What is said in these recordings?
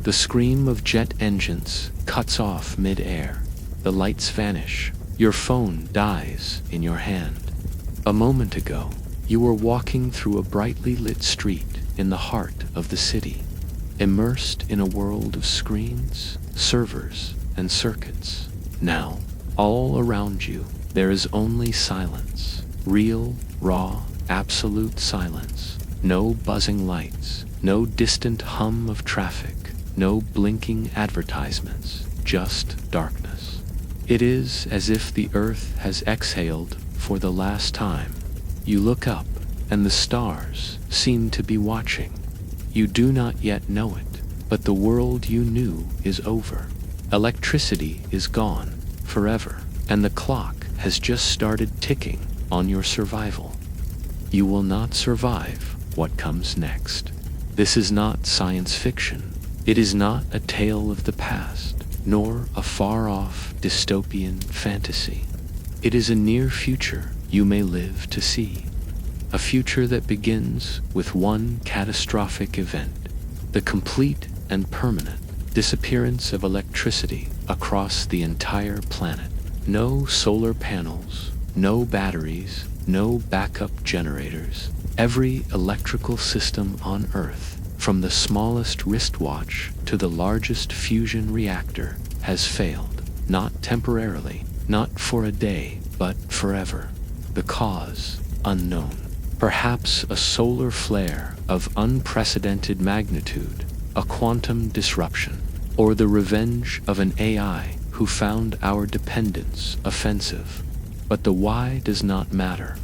The scream of jet engines cuts off mid-air. The lights vanish. Your phone dies in your hand. A moment ago, you were walking through a brightly lit street in the heart of the city, immersed in a world of screens, servers, and circuits. Now, all around you, there is only silence. Real, raw, absolute silence. No buzzing lights, no distant hum of traffic, no blinking advertisements, just darkness. It is as if the earth has exhaled for the last time. You look up, and the stars seem to be watching. You do not yet know it, but the world you knew is over. Electricity is gone, forever, and the clock has just started ticking on your survival. You will not survive what comes next. This is not science fiction. It is not a tale of the past, nor a far-off dystopian fantasy. It is a near future you may live to see. A future that begins with one catastrophic event, the complete and permanent disappearance of electricity across the entire planet. No solar panels, no batteries, no backup generators. Every electrical system on Earth, from the smallest wristwatch to the largest fusion reactor, has failed. Not temporarily, not for a day, but forever. The cause, unknown. Perhaps a solar flare of unprecedented magnitude, a quantum disruption, or the revenge of an AI who found our dependence offensive. But the why does not matter.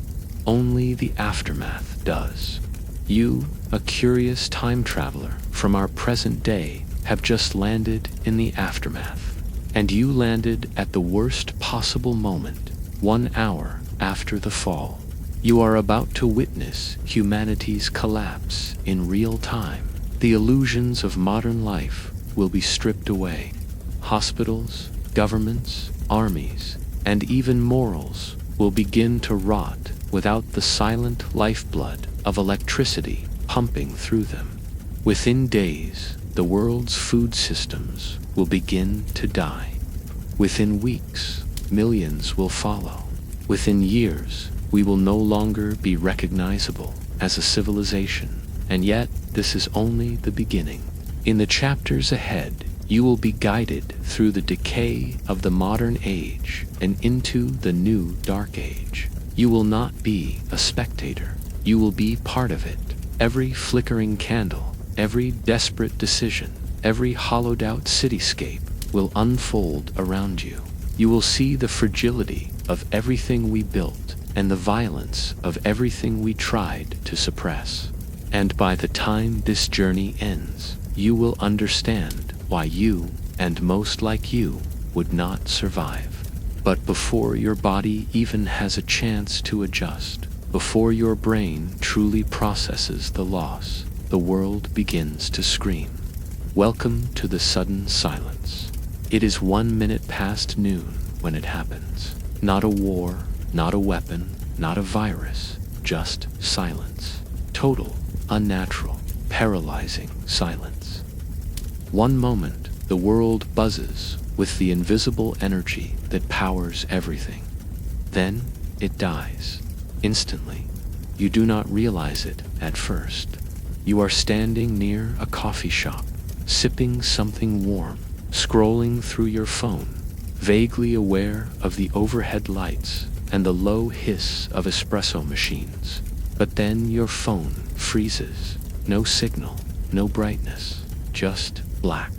Only the aftermath does. You, a curious time traveler from our present day, have just landed in the aftermath. And you landed at the worst possible moment, 1 hour after the fall. You are about to witness humanity's collapse in real time. The illusions of modern life will be stripped away. Hospitals, governments, armies, and even morals will begin to rot without the silent lifeblood of electricity pumping through them. Within days, the world's food systems will begin to die. Within weeks, millions will follow. Within years, we will no longer be recognizable as a civilization. And yet, this is only the beginning. In the chapters ahead, you will be guided through the decay of the modern age and into the new dark age. You will not be a spectator. You will be part of it. Every flickering candle, every desperate decision, every hollowed-out cityscape will unfold around you. You will see the fragility of everything we built and the violence of everything we tried to suppress. And by the time this journey ends, you will understand why you, and most like you, would not survive. But before your body even has a chance to adjust, before your brain truly processes the loss, the world begins to scream. Welcome to the sudden silence. It is 1 minute past noon when it happens. Not a war, not a weapon, not a virus, just silence. Total, unnatural, paralyzing silence. One moment, the world buzzes with the invisible energy that powers everything. Then it dies, instantly. You do not realize it at first. You are standing near a coffee shop, sipping something warm, scrolling through your phone, vaguely aware of the overhead lights and the low hiss of espresso machines. But then your phone freezes. No signal, no brightness, just black.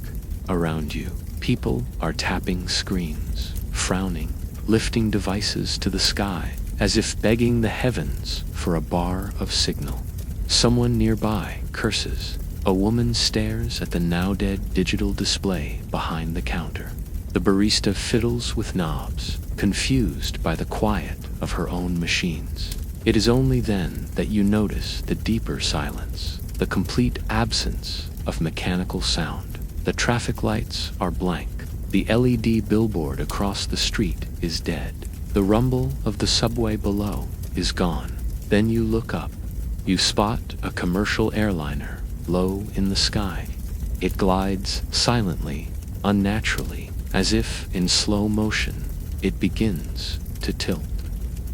Around you, people are tapping screens, frowning, lifting devices to the sky, as if begging the heavens for a bar of signal. Someone nearby curses. A woman stares at the now-dead digital display behind the counter. The barista fiddles with knobs, confused by the quiet of her own machines. It is only then that you notice the deeper silence, the complete absence of mechanical sound. The traffic lights are blank. The LED billboard across the street is dead. The rumble of the subway below is gone. Then you look up. You spot a commercial airliner low in the sky. It glides silently, unnaturally, as if in slow motion. It begins to tilt.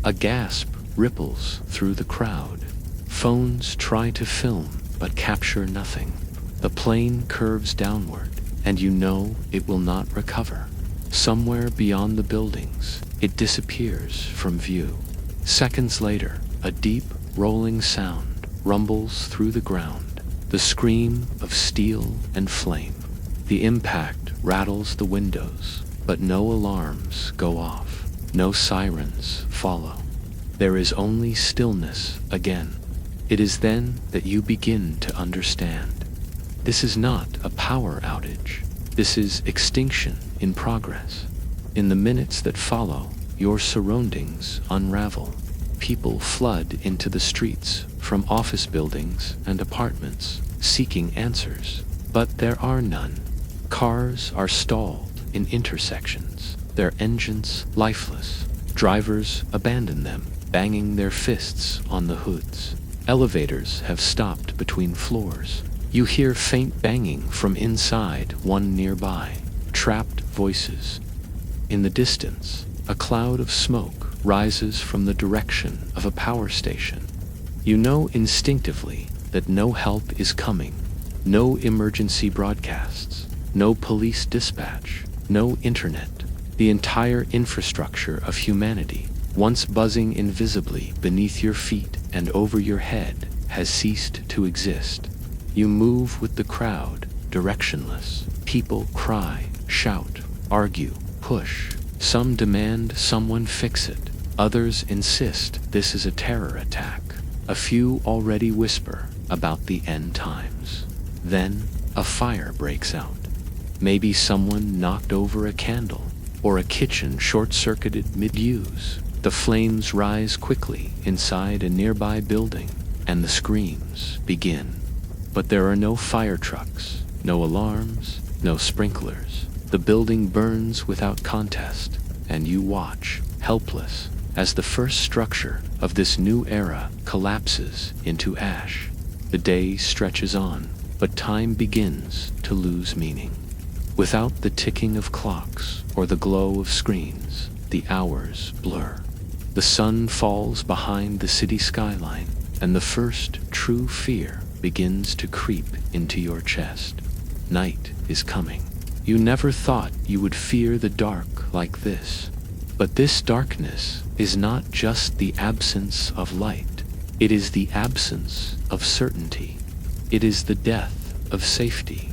A gasp ripples through the crowd. Phones try to film, but capture nothing. The plane curves downward, and you know it will not recover. Somewhere beyond the buildings, it disappears from view. Seconds later, a deep, rolling sound rumbles through the ground, the scream of steel and flame. The impact rattles the windows, but no alarms go off. No sirens follow. There is only stillness again. It is then that you begin to understand. This is not a power outage. This is extinction in progress. In the minutes that follow, your surroundings unravel. People flood into the streets from office buildings and apartments, seeking answers. But there are none. Cars are stalled in intersections, their engines lifeless. Drivers abandon them, banging their fists on the hoods. Elevators have stopped between floors. You hear faint banging from inside one nearby, trapped voices. In the distance, a cloud of smoke rises from the direction of a power station. You know instinctively that no help is coming. No emergency broadcasts, no police dispatch, no internet. The entire infrastructure of humanity, once buzzing invisibly beneath your feet and over your head, has ceased to exist. You move with the crowd, directionless. People cry, shout, argue, push. Some demand someone fix it. Others insist this is a terror attack. A few already whisper about the end times. Then, a fire breaks out. Maybe someone knocked over a candle, or a kitchen short-circuited mid-use. The flames rise quickly inside a nearby building, and the screams begin. But there are no fire trucks, no alarms, no sprinklers. The building burns without contest, and you watch, helpless, as the first structure of this new era collapses into ash. The day stretches on, but time begins to lose meaning. Without the ticking of clocks or the glow of screens, the hours blur. The sun falls behind the city skyline, and the first true fear begins to creep into your chest. Night is coming. You never thought you would fear the dark like this. But this darkness is not just the absence of light. It is the absence of certainty. It is the death of safety.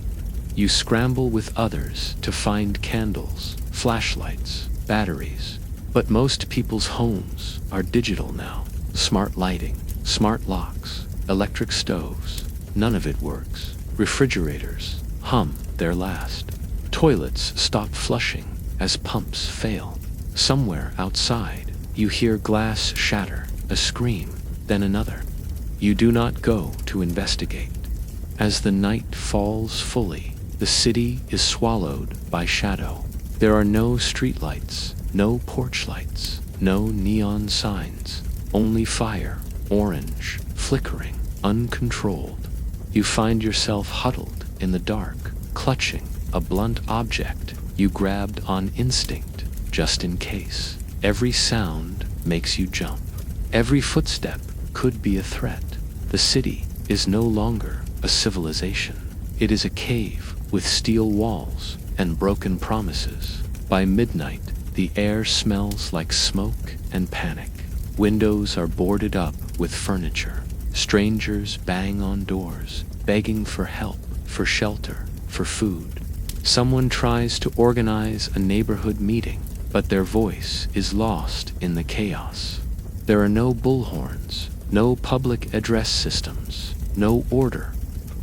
You scramble with others to find candles, flashlights, batteries. But most people's homes are digital now. Smart lighting, smart locks, electric stoves. None of it works. Refrigerators hum their last. Toilets stop flushing as pumps fail. Somewhere outside, you hear glass shatter, a scream, then another. You do not go to investigate. As the night falls fully, the city is swallowed by shadow. There are no streetlights, no porch lights, no neon signs, only fire, orange, flickering, uncontrolled. You find yourself huddled in the dark, clutching a blunt object you grabbed on instinct, just in case. Every sound makes you jump. Every footstep could be a threat. The city is no longer a civilization. It is a cave with steel walls and broken promises. By midnight, the air smells like smoke and panic. Windows are boarded up with furniture. Strangers bang on doors, begging for help, for shelter, for food. Someone tries to organize a neighborhood meeting, but their voice is lost in the chaos. There are no bullhorns, no public address systems, no order.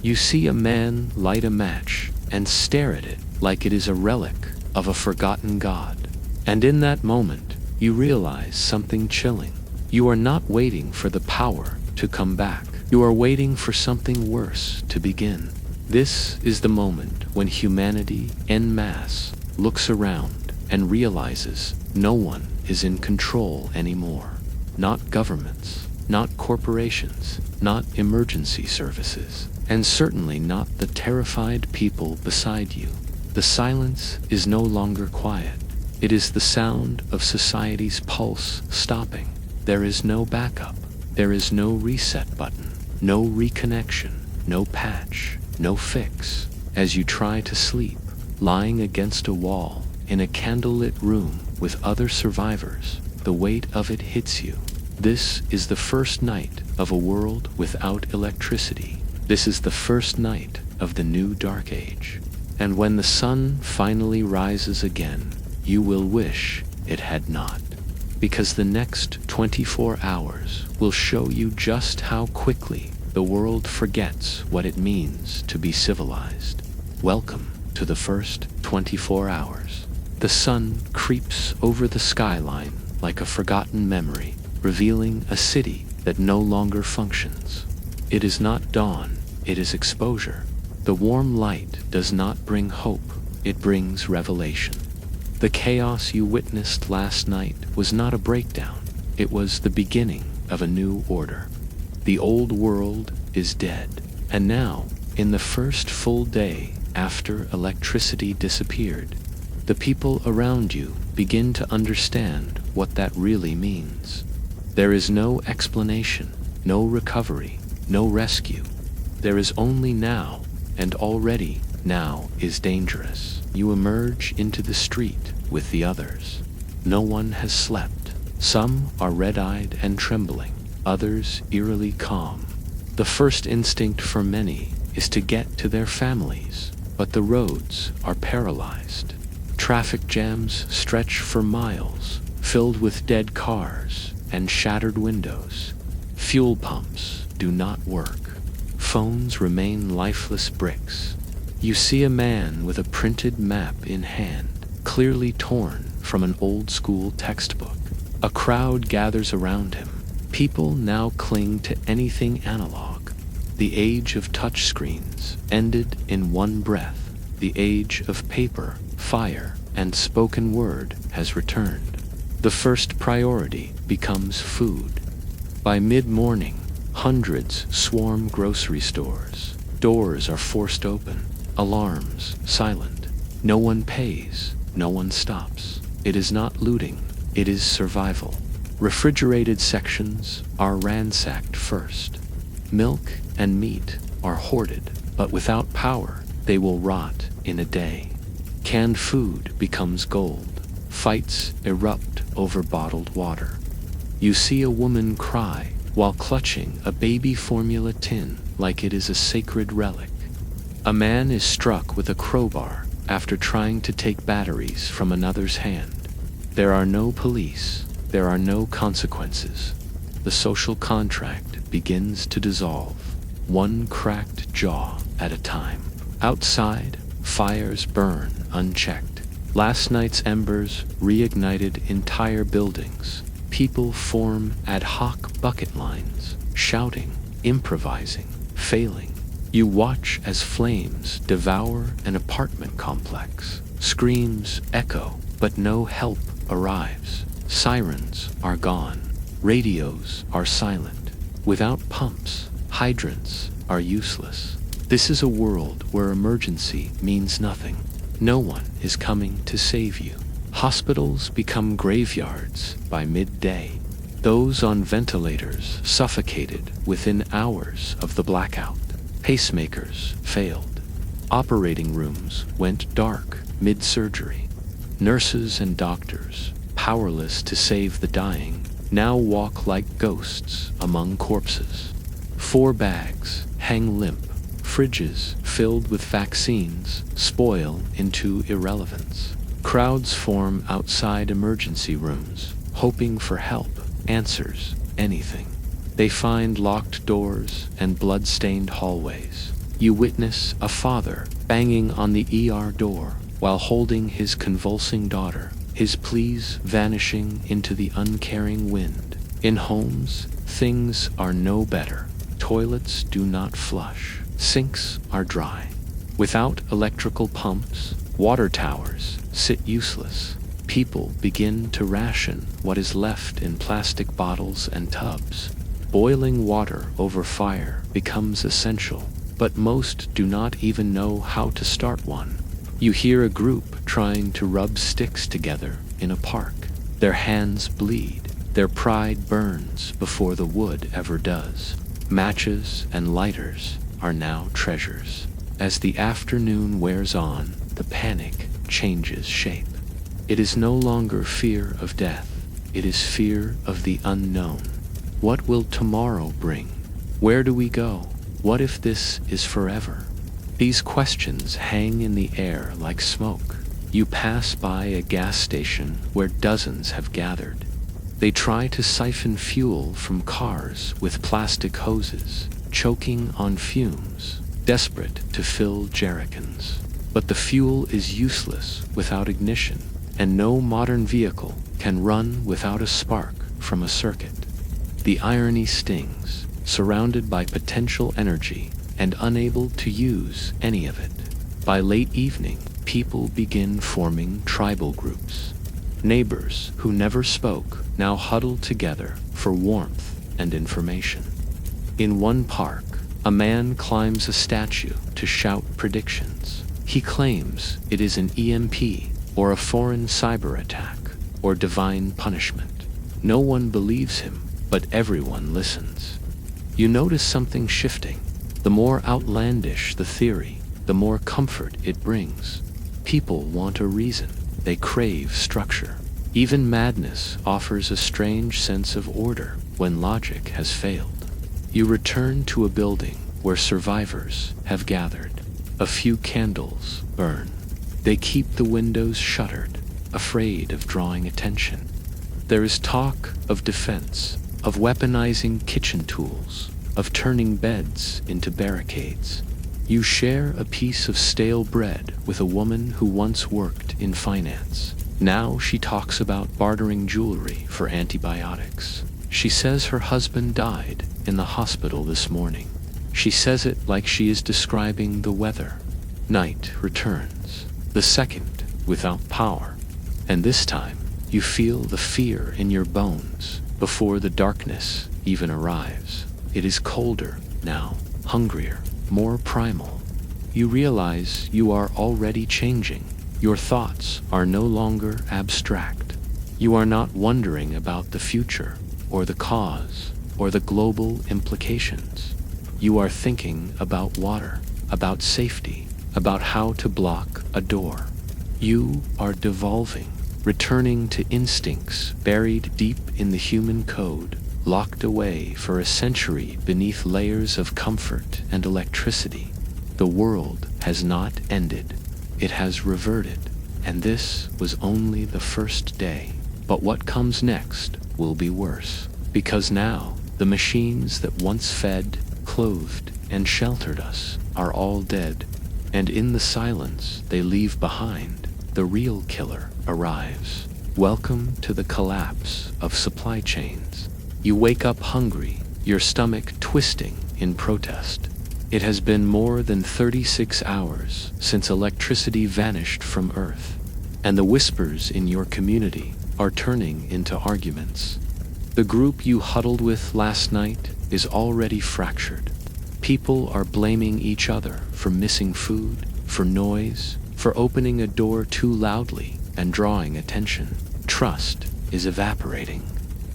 You see a man light a match and stare at it like it is a relic of a forgotten god. And in that moment, you realize something chilling. You are not waiting for the power to come back. You are waiting for something worse to begin. This is the moment when humanity en masse looks around and realizes no one is in control anymore. Not governments, not corporations, not emergency services. and certainly not the terrified people beside you. The silence is no longer quiet. It is the sound of society's pulse stopping. There is no backup. There is no reset button, no reconnection, no patch, no fix. As you try to sleep, lying against a wall in a candlelit room with other survivors, the weight of it hits you. This is the first night of a world without electricity. This is the first night of the new dark age. And when the sun finally rises again, you will wish it had not. Because the next 24 hours will show you just how quickly the world forgets what it means to be civilized. Welcome to the first 24 hours. The sun creeps over the skyline like a forgotten memory, revealing a city that no longer functions. It is not dawn, it is exposure. The warm light does not bring hope, it brings revelation. The chaos you witnessed last night was not a breakdown, it was the beginning of a new order. The old world is dead, and now, in the first full day after electricity disappeared, the people around you begin to understand what that really means. There is no explanation, no recovery, no rescue. There is only now, and already now is dangerous. You emerge into the street with the others. No one has slept. Some are red-eyed and trembling, others eerily calm. The first instinct for many is to get to their families, but the roads are paralyzed. Traffic jams stretch for miles, filled with dead cars and shattered windows. Fuel pumps do not work. Phones remain lifeless bricks. You see a man with a printed map in hand, clearly torn from an old-school textbook. A crowd gathers around him. People now cling to anything analog. The age of touchscreens ended in one breath. The age of paper, fire, and spoken word has returned. The first priority becomes food. By mid-morning, hundreds swarm grocery stores. Doors are forced open, alarms silent. No one pays, no one stops. It is not looting, it is survival. Refrigerated sections are ransacked first. Milk and meat are hoarded, but without power, they will rot in a day. Canned food becomes gold. Fights erupt over bottled water. You see a woman cry while clutching a baby formula tin like it is a sacred relic. A man is struck with a crowbar after trying to take batteries from another's hand. There are no police. There are no consequences. The social contract begins to dissolve, one cracked jaw at a time. Outside, fires burn unchecked. Last night's embers reignited entire buildings. People form ad hoc bucket lines, shouting, improvising, failing. You watch as flames devour an apartment complex. Screams echo, but no help arrives. Sirens are gone. Radios are silent. Without pumps, hydrants are useless. This is a world where emergency means nothing. No one is coming to save you. Hospitals become graveyards by midday. Those on ventilators suffocated within hours of the blackout. Pacemakers failed. Operating rooms went dark mid-surgery. Nurses and doctors, powerless to save the dying, now walk like ghosts among corpses. 4 bags hang limp. Fridges filled with vaccines spoil into irrelevance. Crowds form outside emergency rooms, hoping for help, answers, anything. They find locked doors and blood-stained hallways. You witness a father banging on the ER door while holding his convulsing daughter, his pleas vanishing into the uncaring wind. In homes, things are no better. Toilets do not flush. Sinks are dry. Without electrical pumps, water towers sit useless. People begin to ration what is left in plastic bottles and tubs. Boiling water over fire becomes essential. but most do not even know how to start one. You hear a group trying to rub sticks together in a park. Their hands bleed. Their pride burns before the wood ever does. Matches and lighters are now treasures. As the afternoon wears on, the panic changes shape. It is no longer fear of death. It is fear of the unknown. What will tomorrow bring? Where do we go? What if this is forever? These questions hang in the air like smoke. You pass by a gas station where dozens have gathered. They try to siphon fuel from cars with plastic hoses, choking on fumes, desperate to fill jerrycans. But the fuel is useless without ignition, and no modern vehicle can run without a spark from a circuit. The irony stings, surrounded by potential energy and unable to use any of it. By late evening, people begin forming tribal groups. Neighbors who never spoke now huddle together for warmth and information. In one park, a man climbs a statue to shout predictions. He claims it is an EMP or a foreign cyber attack or divine punishment. No one believes him, but everyone listens. You notice something shifting. The more outlandish the theory, the more comfort it brings. People want a reason. They crave structure. Even madness offers a strange sense of order when logic has failed. You return to a building where survivors have gathered. A few candles burn. They keep the windows shuttered, afraid of drawing attention. There is talk of defense, of weaponizing kitchen tools, of turning beds into barricades. You share a piece of stale bread with a woman who once worked in finance. Now she talks about bartering jewelry for antibiotics. She says her husband died in the hospital this morning. She says it like she is describing the weather. Night returns, the second without power. And this time, you feel the fear in your bones before the darkness even arrives. It is colder now, hungrier, more primal. You realize you are already changing. Your thoughts are no longer abstract. You are not wondering about the future, or the cause, or the global implications. You are thinking about water, about safety, about how to block a door. You are devolving, returning to instincts buried deep in the human code, locked away for a century beneath layers of comfort and electricity. The world has not ended. It has reverted, and this was only the first day. But what comes next will be worse, because now the machines that once fed, clothed, and sheltered us are all dead, and in the silence they leave behind, the real killer arrives. Welcome to the collapse of supply chains. You wake up hungry, your stomach twisting in protest. It has been more than 36 hours since electricity vanished from Earth, and the whispers in your community are turning into arguments. The group you huddled with last night is already fractured. People are blaming each other for missing food, for noise, for opening a door too loudly and drawing attention. Trust is evaporating.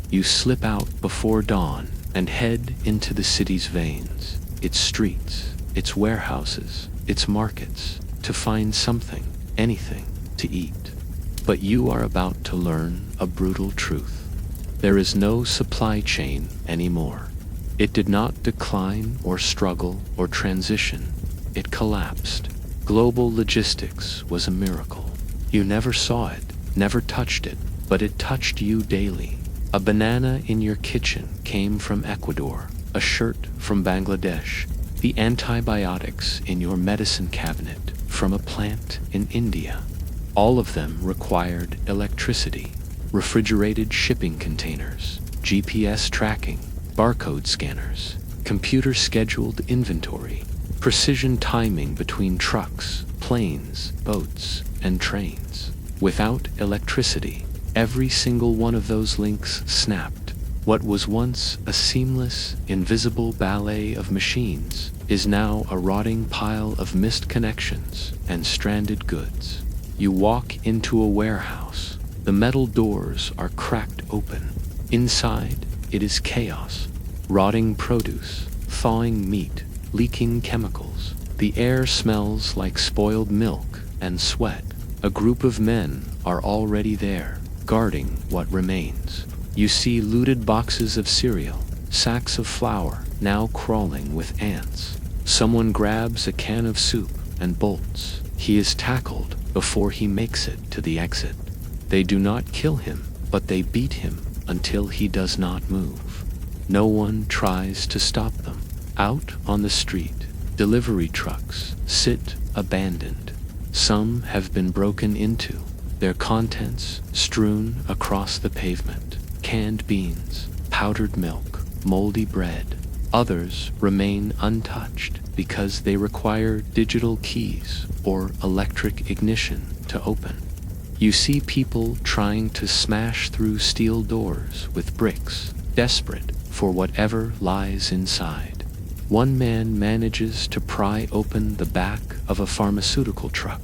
You slip out before dawn and head into the city's veins, its streets, its warehouses, its markets, to find something, anything, to eat. But you are about to learn a brutal truth. There is no supply chain anymore. It did not decline or struggle or transition. It collapsed. Global logistics was a miracle. You never saw it, never touched it, but it touched you daily. A banana in your kitchen came from Ecuador, a shirt from Bangladesh, the antibiotics in your medicine cabinet from a plant in India. All of them required electricity, refrigerated shipping containers, GPS tracking, barcode scanners, computer-scheduled inventory, precision timing between trucks, planes, boats, and trains. Without electricity, every single one of those links snapped. What was once a seamless, invisible ballet of machines is now a rotting pile of missed connections and stranded goods. You walk into a warehouse. The metal doors are cracked open. Inside, it is chaos. Rotting produce, thawing meat, leaking chemicals. The air smells like spoiled milk and sweat. A group of men are already there, guarding what remains. You see looted boxes of cereal, sacks of flour, now crawling with ants. Someone grabs a can of soup and bolts. He is tackled before he makes it to the exit. They do not kill him, but they beat him until he does not move. No one tries to stop them. Out on the street, delivery trucks sit abandoned. Some have been broken into, their contents strewn across the pavement. Canned beans, powdered milk, moldy bread. Others remain untouched because they require digital keys or electric ignition to open. You see people trying to smash through steel doors with bricks, desperate for whatever lies inside. One man manages to pry open the back of a pharmaceutical truck.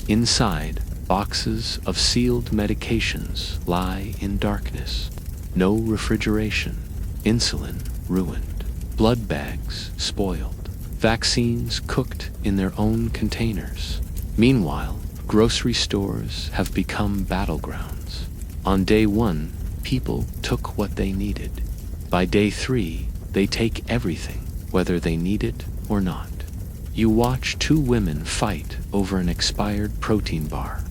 Inside, boxes of sealed medications lie in darkness. No refrigeration, insulin ruined, blood bags spoiled, vaccines cooked in their own containers. Meanwhile, grocery stores have become battlegrounds. On day 1, people took what they needed. By day 3, they take everything, whether they need it or not. You watch 2 women fight over an expired protein bar.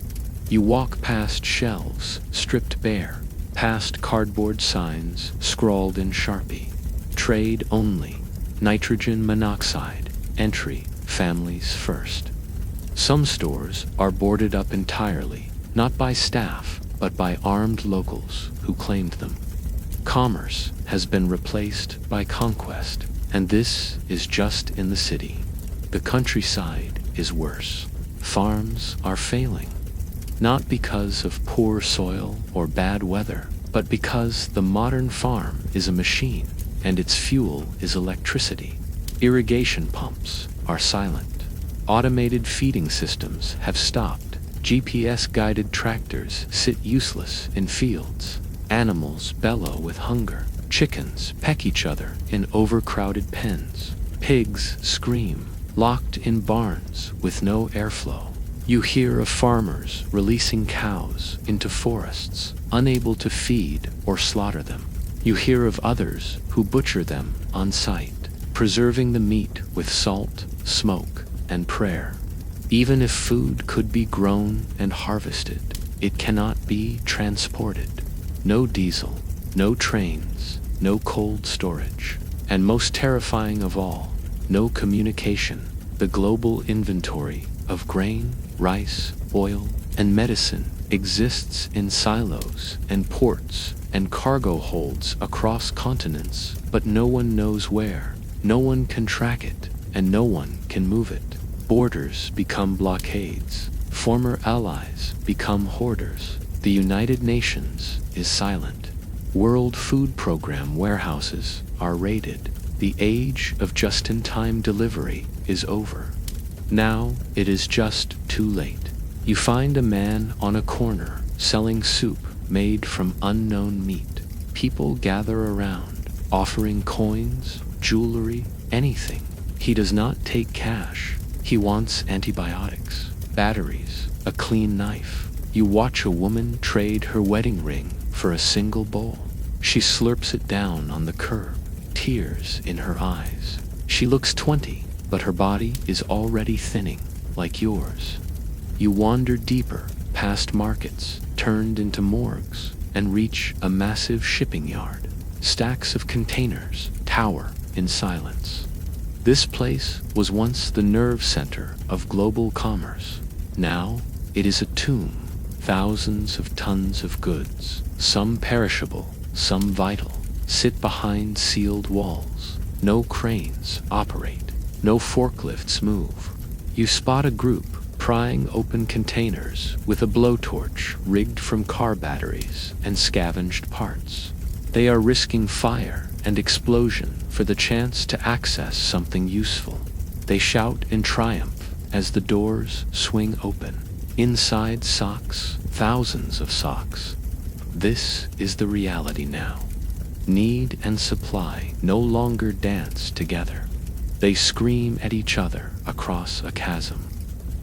You walk past shelves stripped bare, past cardboard signs scrawled in Sharpie. Trade only, nitrogen monoxide, entry, families first. Some stores are boarded up entirely, not by staff, but by armed locals who claimed them. Commerce has been replaced by conquest, and this is just in the city. The countryside is worse. Farms are failing, not because of poor soil or bad weather, but because the modern farm is a machine and its fuel is electricity. Irrigation pumps are silent. Automated feeding systems have stopped. GPS-guided tractors sit useless in fields. Animals bellow with hunger. Chickens peck each other in overcrowded pens. Pigs scream, locked in barns with no airflow. You hear of farmers releasing cows into forests, unable to feed or slaughter them. You hear of others who butcher them on site, preserving the meat with salt, smoke, and prayer. Even if food could be grown and harvested, it cannot be transported. No diesel, no trains, no cold storage, and most terrifying of all, no communication. The global inventory of grain, rice, oil, and medicine exists in silos and ports and cargo holds across continents, but no one knows where. No one can track it, and no one can move it. Borders become blockades. Former allies become hoarders. The United Nations is silent. World Food Program warehouses are raided. The age of just-in-time delivery is over. Now it is just too late. You find a man on a corner selling soup made from unknown meat. People gather around, offering coins, jewelry, anything. He does not take cash. He wants antibiotics, batteries, a clean knife. You watch a woman trade her wedding ring for a single bowl. She slurps it down on the curb, tears in her eyes. She looks 20, but her body is already thinning, like yours. You wander deeper, past markets, turned into morgues, and reach a massive shipping yard. Stacks of containers tower in silence. This place was once the nerve center of global commerce. Now it is a tomb. Thousands of tons of goods, some perishable, some vital, sit behind sealed walls. No cranes operate. No forklifts move. You spot a group prying open containers with a blowtorch rigged from car batteries and scavenged parts. They are risking fire and explosion for the chance to access something useful. They shout in triumph as the doors swing open. Inside socks, thousands of socks. This is the reality now. Need and supply no longer dance together. They scream at each other across a chasm.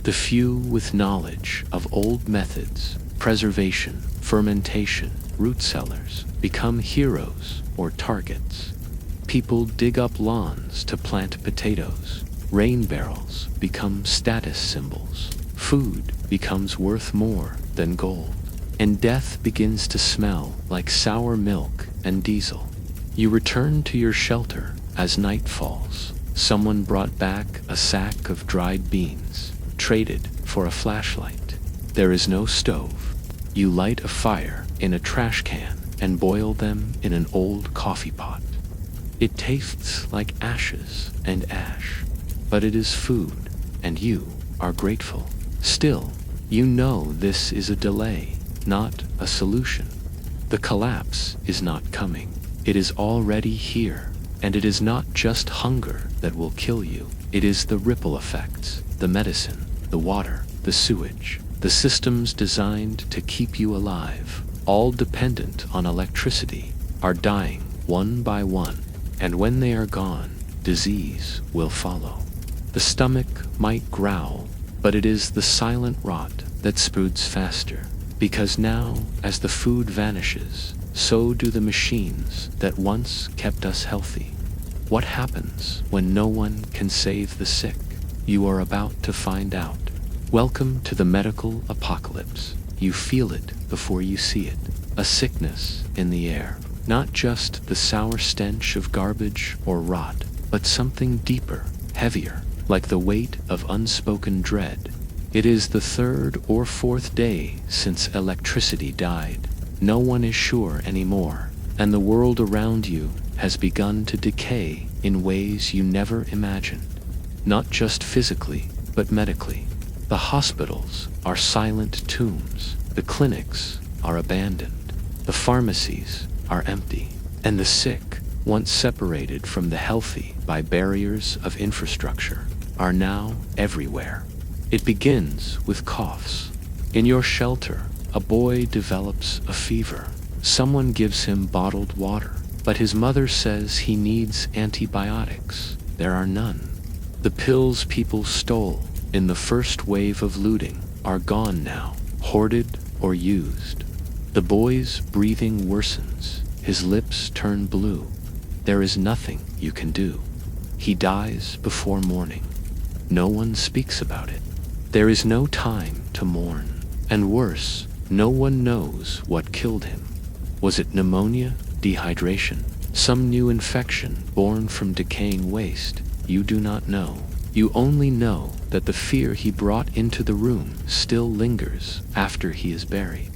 The few with knowledge of old methods, preservation, fermentation, root cellars, become heroes or targets. People dig up lawns to plant potatoes. Rain barrels become status symbols. Food becomes worth more than gold. And death begins to smell like sour milk and diesel. You return to your shelter as night falls. Someone brought back a sack of dried beans, traded for a flashlight. There is no stove. You light a fire in a trash can and boil them in an old coffee pot. It tastes like ashes and ash, but it is food, and you are grateful. Still, you know this is a delay, not a solution. The collapse is not coming. It is already here, and it is not just hunger that will kill you. It is the ripple effects, the medicine, the water, the sewage, the systems designed to keep you alive, all dependent on electricity, are dying one by one, and when they are gone, disease will follow. The stomach might growl, but it is the silent rot that spreads faster, because now, as the food vanishes, so do the machines that once kept us healthy. What happens when no one can save the sick? You are about to find out. Welcome to the medical apocalypse. You feel it before you see it. A sickness in the air. Not just the sour stench of garbage or rot, but something deeper, heavier, like the weight of unspoken dread. It is the third or fourth day since electricity died. No one is sure anymore, and the world around you has begun to decay in ways you never imagined. Not just physically, but medically. The hospitals are silent tombs. The clinics are abandoned. The pharmacies are empty. And the sick, once separated from the healthy by barriers of infrastructure, are now everywhere. It begins with coughs. In your shelter, a boy develops a fever. Someone gives him bottled water, but his mother says he needs antibiotics. There are none. The pills people stole in the first wave of looting are gone now, hoarded or used. The boy's breathing worsens. His lips turn blue. There is nothing you can do. He dies before morning. No one speaks about it. There is no time to mourn. And worse, no one knows what killed him. Was it pneumonia, dehydration, some new infection born from decaying waste? You do not know. You only know that the fear he brought into the room still lingers after he is buried.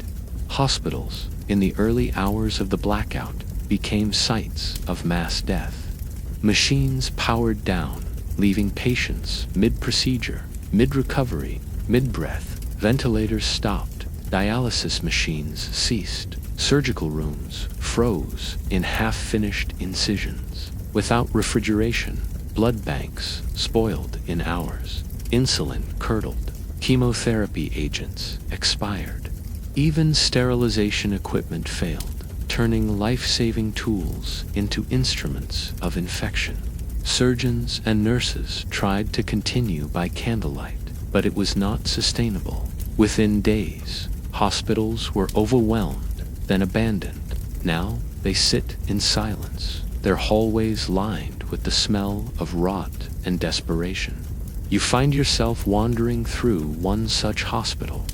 Hospitals, in the early hours of the blackout, became sites of mass death. Machines powered down, leaving patients mid-procedure, mid-recovery, mid-breath. Ventilators stopped. Dialysis machines ceased. Surgical rooms froze in half-finished incisions. Without refrigeration, blood banks spoiled in hours. Insulin curdled. Chemotherapy agents expired. Even sterilization equipment failed, turning life-saving tools into instruments of infection. Surgeons and nurses tried to continue by candlelight, but it was not sustainable. Within days, hospitals were overwhelmed, then abandoned. Now they sit in silence, their hallways lined with the smell of rot and desperation. You find yourself wandering through one such hospital.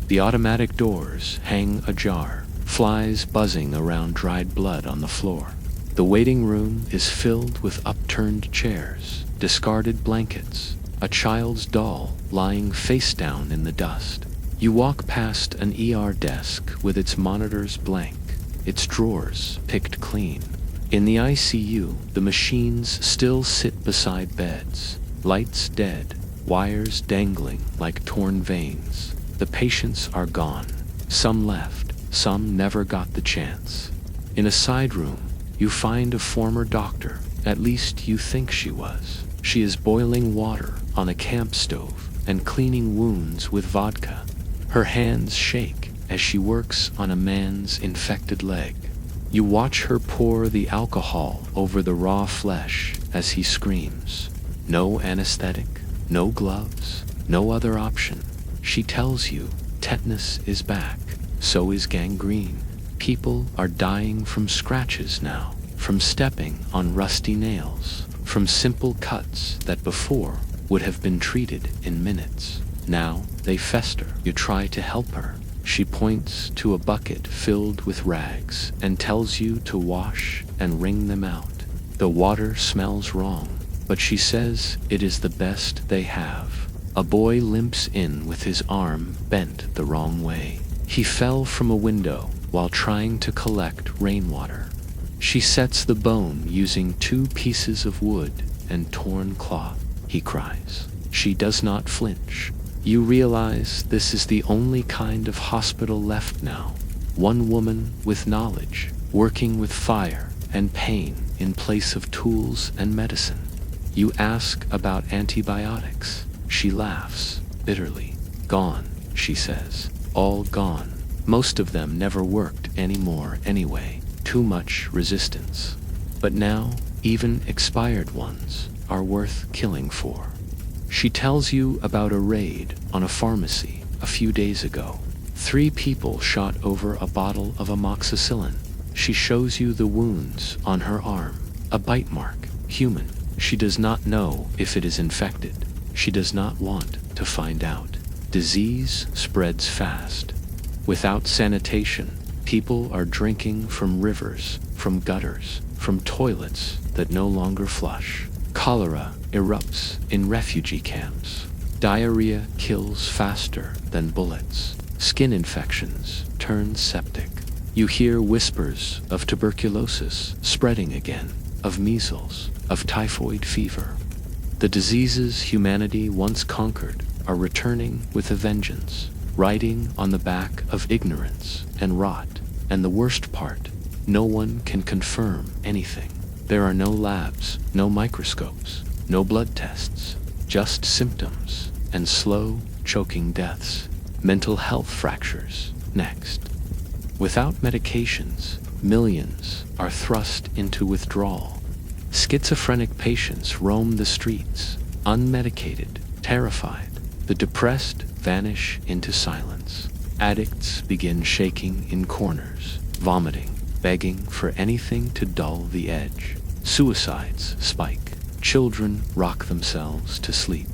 The automatic doors hang ajar, flies buzzing around dried blood on the floor. The waiting room is filled with upturned chairs, discarded blankets, a child's doll lying face down in the dust. You walk past an ER desk with its monitors blank, its drawers picked clean. In the ICU, the machines still sit beside beds, lights dead, wires dangling like torn veins. The patients are gone. Some left, some never got the chance. In a side room, you find a former doctor, at least you think she was. She is boiling water on a camp stove and cleaning wounds with vodka. Her hands shake as she works on a man's infected leg. You watch her pour the alcohol over the raw flesh as he screams. No anesthetic, no gloves, no other option. She tells you tetanus is back, so is gangrene. People are dying from scratches now, from stepping on rusty nails, from simple cuts that before would have been treated in minutes. Now they fester. You try to help her. She points to a bucket filled with rags and tells you to wash and wring them out. The water smells wrong, but she says it is the best they have. A boy limps in with his arm bent the wrong way. He fell from a window while trying to collect rainwater. She sets the bone using 2 pieces of wood and torn cloth. He cries. She does not flinch. You realize this is the only kind of hospital left now. One woman with knowledge, working with fire and pain in place of tools and medicine. You ask about antibiotics. She laughs bitterly. Gone, she says. All gone. Most of them never worked anymore anyway. Too much resistance. But now, even expired ones are worth killing for. She tells you about a raid on a pharmacy a few days ago. 3 people shot over a bottle of amoxicillin. She shows you the wounds on her arm. A bite mark, human. She does not know if it is infected. She does not want to find out. Disease spreads fast. Without sanitation, people are drinking from rivers, from gutters, from toilets that no longer flush. Cholera erupts in refugee camps. Diarrhea kills faster than bullets. Skin infections turn septic. You hear whispers of tuberculosis spreading again, of measles, of typhoid fever. The diseases humanity once conquered are returning with a vengeance, riding on the back of ignorance and rot. And the worst part, no one can confirm anything. There are no labs, no microscopes, no blood tests, just symptoms and slow, choking deaths. Mental health fractures next. Without medications, millions are thrust into withdrawal. Schizophrenic patients roam the streets, unmedicated, terrified. The depressed vanish into silence. Addicts begin shaking in corners, vomiting, begging for anything to dull the edge. Suicides spike. Children rock themselves to sleep.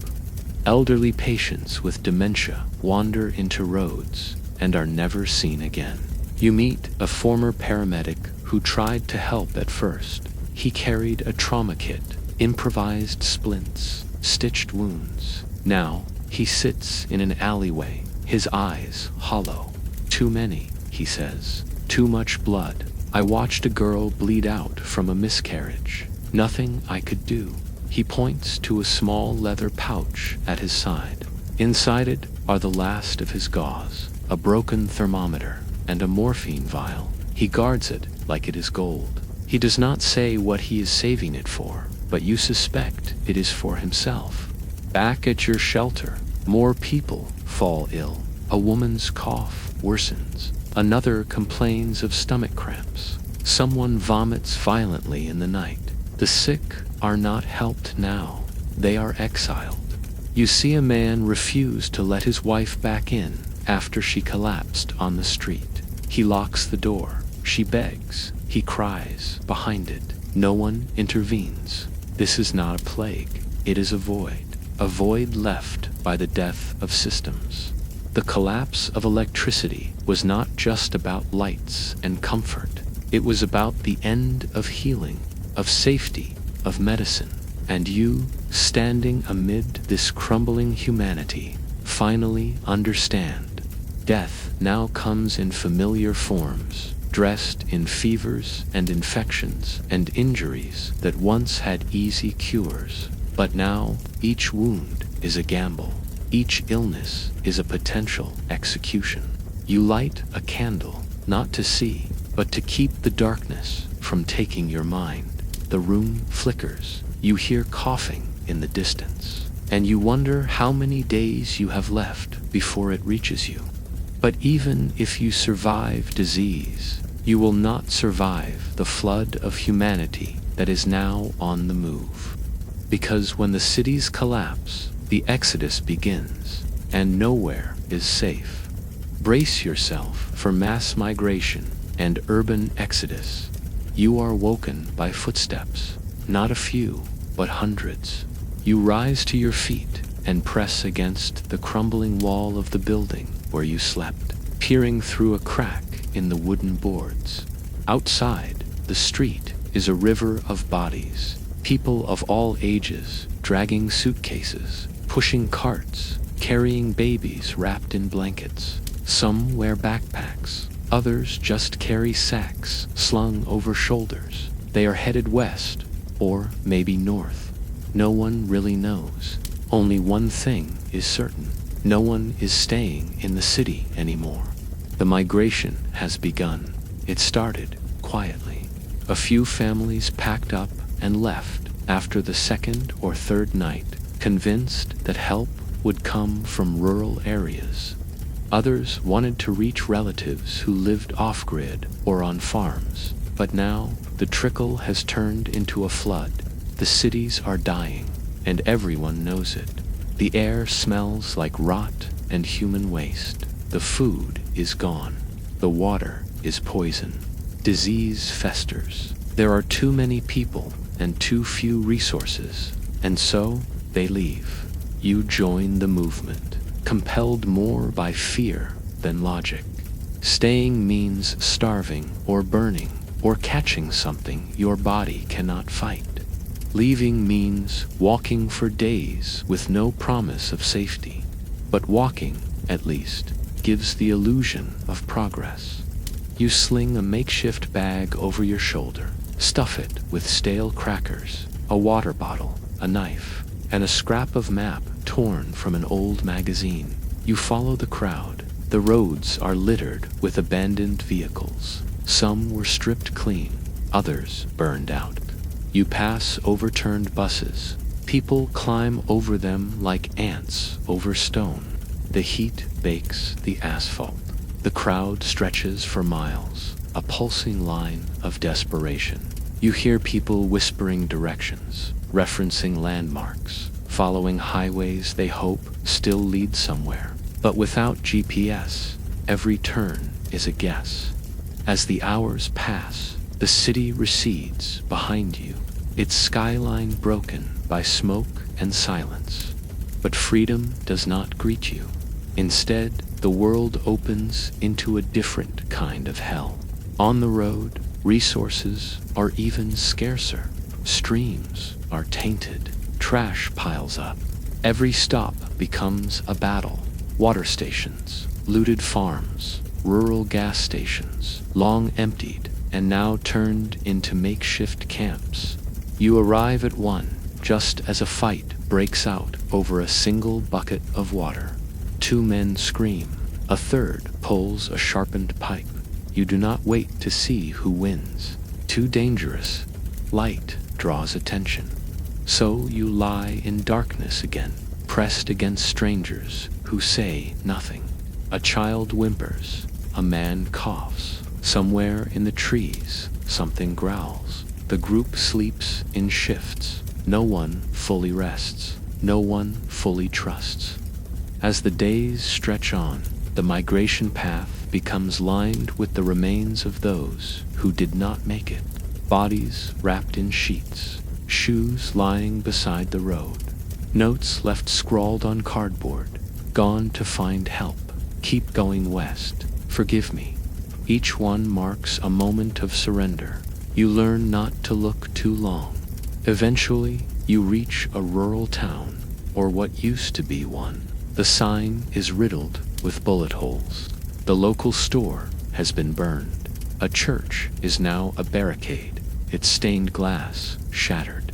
Elderly patients with dementia wander into roads and are never seen again. You meet a former paramedic who tried to help at first. He carried a trauma kit, improvised splints, stitched wounds. Now, he sits in an alleyway, his eyes hollow. Too many, he says. Too much blood. I watched a girl bleed out from a miscarriage. Nothing I could do. He points to a small leather pouch at his side. Inside it are the last of his gauze, a broken thermometer, and a morphine vial. He guards it like it is gold. He does not say what he is saving it for, but you suspect it is for himself. Back at your shelter, more people fall ill. A woman's cough worsens. Another complains of stomach cramps. Someone vomits violently in the night. The sick are not helped now. They are exiled. You see a man refuse to let his wife back in after she collapsed on the street. He locks the door. She begs. He cries behind it. No one intervenes. This is not a plague. It is a void left by the death of systems. The collapse of electricity was not just about lights and comfort. It was about the end of healing, of safety, of medicine. And you, standing amid this crumbling humanity, finally understand. Death now comes in familiar forms, dressed in fevers and infections and injuries that once had easy cures. But now, each wound is a gamble. Each illness is a potential execution. You light a candle, not to see, but to keep the darkness from taking your mind. The room flickers. You hear coughing in the distance, and you wonder how many days you have left before it reaches you. But even if you survive disease, you will not survive the flood of humanity that is now on the move. Because when the cities collapse, the exodus begins, and nowhere is safe. Brace yourself for mass migration and urban exodus. You are woken by footsteps, not a few, but hundreds. You rise to your feet and press against the crumbling wall of the building where you slept, peering through a crack in the wooden boards. Outside, the street is a river of bodies, people of all ages, dragging suitcases, pushing carts, carrying babies wrapped in blankets. Some wear backpacks, others just carry sacks slung over shoulders. They are headed west, or maybe north. No one really knows. Only one thing is certain. No one is staying in the city anymore. The migration has begun. It started quietly. A few families packed up and left after the second or third night, convinced that help would come from rural areas. Others wanted to reach relatives who lived off-grid or on farms. But now, the trickle has turned into a flood. The cities are dying, and everyone knows it. The air smells like rot and human waste. The food is gone. The water is poison. Disease festers. There are too many people and too few resources, and so they leave. You join the movement, compelled more by fear than logic. Staying means starving or burning or catching something your body cannot fight. Leaving means walking for days with no promise of safety. But walking, at least, gives the illusion of progress. You sling a makeshift bag over your shoulder, stuff it with stale crackers, a water bottle, a knife, and a scrap of map torn from an old magazine. You follow the crowd. The roads are littered with abandoned vehicles. Some were stripped clean, others burned out. You pass overturned buses. People climb over them like ants over stone. The heat bakes the asphalt. The crowd stretches for miles, a pulsing line of desperation. You hear people whispering directions, referencing landmarks, following highways they hope still lead somewhere. But without GPS, every turn is a guess. As the hours pass, the city recedes behind you, its skyline broken by smoke and silence. But freedom does not greet you. Instead, the world opens into a different kind of hell. On the road, resources are even scarcer. Streams are tainted. Trash piles up. Every stop becomes a battle. Water stations, looted farms, rural gas stations, long emptied and now turned into makeshift camps. You arrive at one just as a fight breaks out over a single bucket of water. Two men scream. A third pulls a sharpened pipe. You do not wait to see who wins. Too dangerous. Light draws attention. So you lie in darkness again, pressed against strangers who say nothing. A child whimpers. A man coughs. Somewhere in the trees, something growls. The group sleeps in shifts. No one fully rests. No one fully trusts. As the days stretch on, the migration path becomes lined with the remains of those who did not make it. Bodies wrapped in sheets, shoes lying beside the road, notes left scrawled on cardboard, gone to find help, keep going west, forgive me. Each one marks a moment of surrender. You learn not to look too long. Eventually, you reach a rural town, or what used to be one. The sign is riddled with bullet holes. The local store has been burned. A church is now a barricade, its stained glass shattered.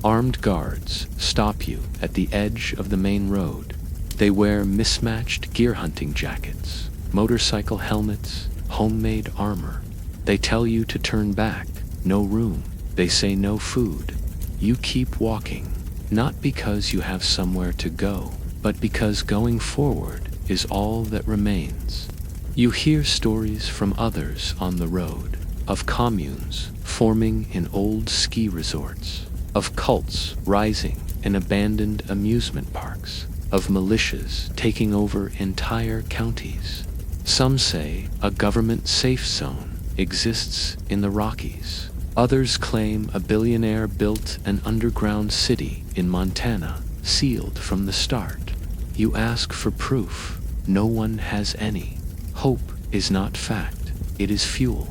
Armed guards stop you at the edge of the main road. They wear mismatched gear hunting jackets, motorcycle helmets, homemade armor. They tell you to turn back, no room. They say no food. You keep walking, not because you have somewhere to go, but because going forward is all that remains. You hear stories from others on the road, of communes forming in old ski resorts, of cults rising in abandoned amusement parks, of militias taking over entire counties. Some say a government safe zone exists in the Rockies. Others claim a billionaire built an underground city in Montana, sealed from the start. You ask for proof. No one has any. Hope is not fact, it is fuel.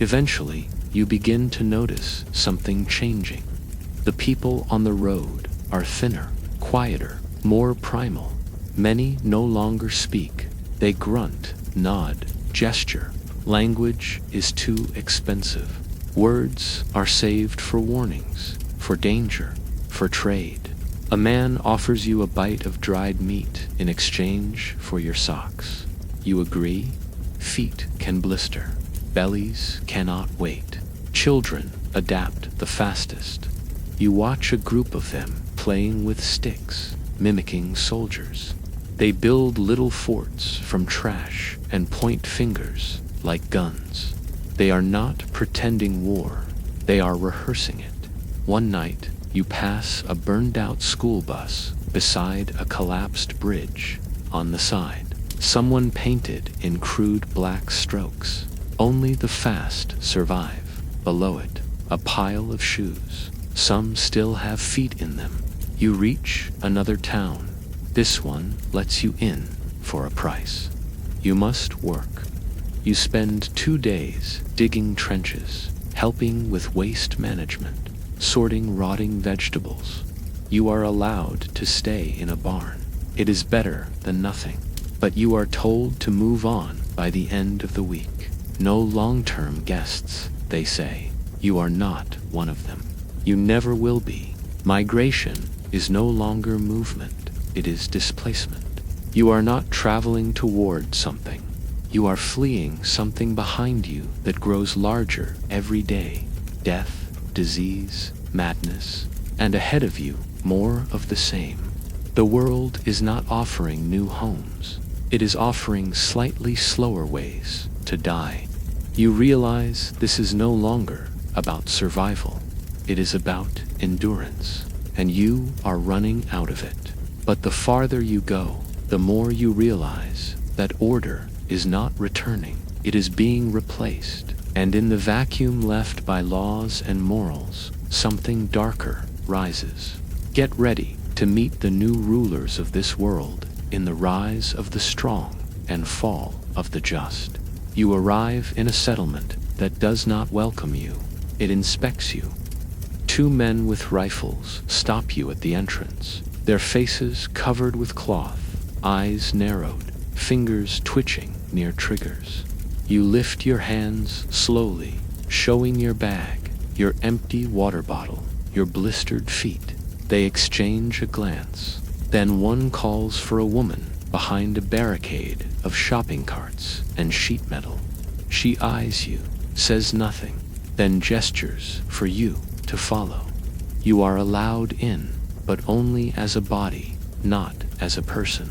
Eventually, you begin to notice something changing. The people on the road are thinner, quieter, more primal. Many no longer speak. They grunt, nod, gesture. Language is too expensive. Words are saved for warnings, for danger, for trade. A man offers you a bite of dried meat in exchange for your socks. You agree? Feet can blister. Bellies cannot wait. Children adapt the fastest. You watch a group of them playing with sticks, mimicking soldiers. They build little forts from trash and point fingers like guns. They are not pretending war, they are rehearsing it. One night, you pass a burned-out school bus beside a collapsed bridge. On the side, someone painted in crude black strokes. Only the fast survive. Below it, a pile of shoes. Some still have feet in them. You reach another town. This one lets you in for a price. You must work. You spend 2 days digging trenches, helping with waste management, sorting rotting vegetables. You are allowed to stay in a barn. It is better than nothing. But you are told to move on by the end of the week. No long-term guests, they say. You are not one of them. You never will be. Migration is no longer movement. It is displacement. You are not traveling toward something. You are fleeing something behind you that grows larger every day. Death, disease, madness, and ahead of you, more of the same. The world is not offering new homes. It is offering slightly slower ways to die. You realize this is no longer about survival. It is about endurance, and you are running out of it. But the farther you go, the more you realize that order is not returning, it is being replaced. And in the vacuum left by laws and morals, something darker rises. Get ready to meet the new rulers of this world in the rise of the strong and fall of the just. You arrive in a settlement that does not welcome you. It inspects you. 2 men with rifles stop you at the entrance, their faces covered with cloth, eyes narrowed, fingers twitching near triggers. You lift your hands slowly, showing your bag, your empty water bottle, your blistered feet. They exchange a glance. Then one calls for a woman behind a barricade of shopping carts and sheet metal. She eyes you, says nothing, then gestures for you to follow. You are allowed in, but only as a body, not as a person.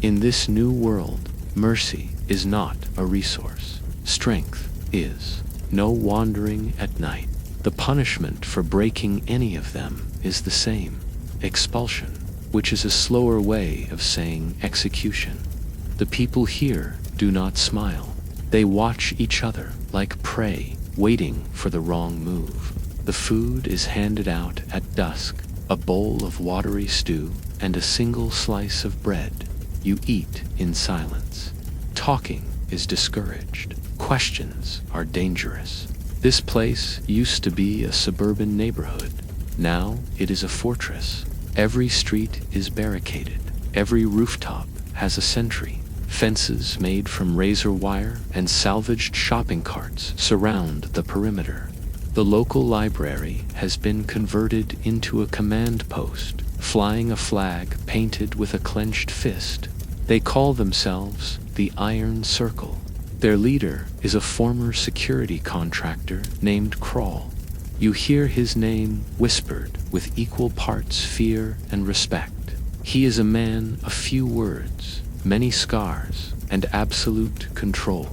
In this new world, mercy is not a resource. Strength is. No wandering at night. The punishment for breaking any of them is the same. Expulsion, which is a slower way of saying execution. The people here do not smile. They watch each other like prey, waiting for the wrong move. The food is handed out at dusk, a bowl of watery stew and a single slice of bread. You eat in silence. Talking is discouraged. Questions are dangerous. This place used to be a suburban neighborhood. Now it is a fortress. Every street is barricaded. Every rooftop has a sentry. Fences made from razor wire and salvaged shopping carts surround the perimeter. The local library has been converted into a command post, flying a flag painted with a clenched fist. They call themselves the Iron Circle. Their leader is a former security contractor named Crawl. You hear his name whispered with equal parts fear and respect. He is a man of few words, many scars, and absolute control.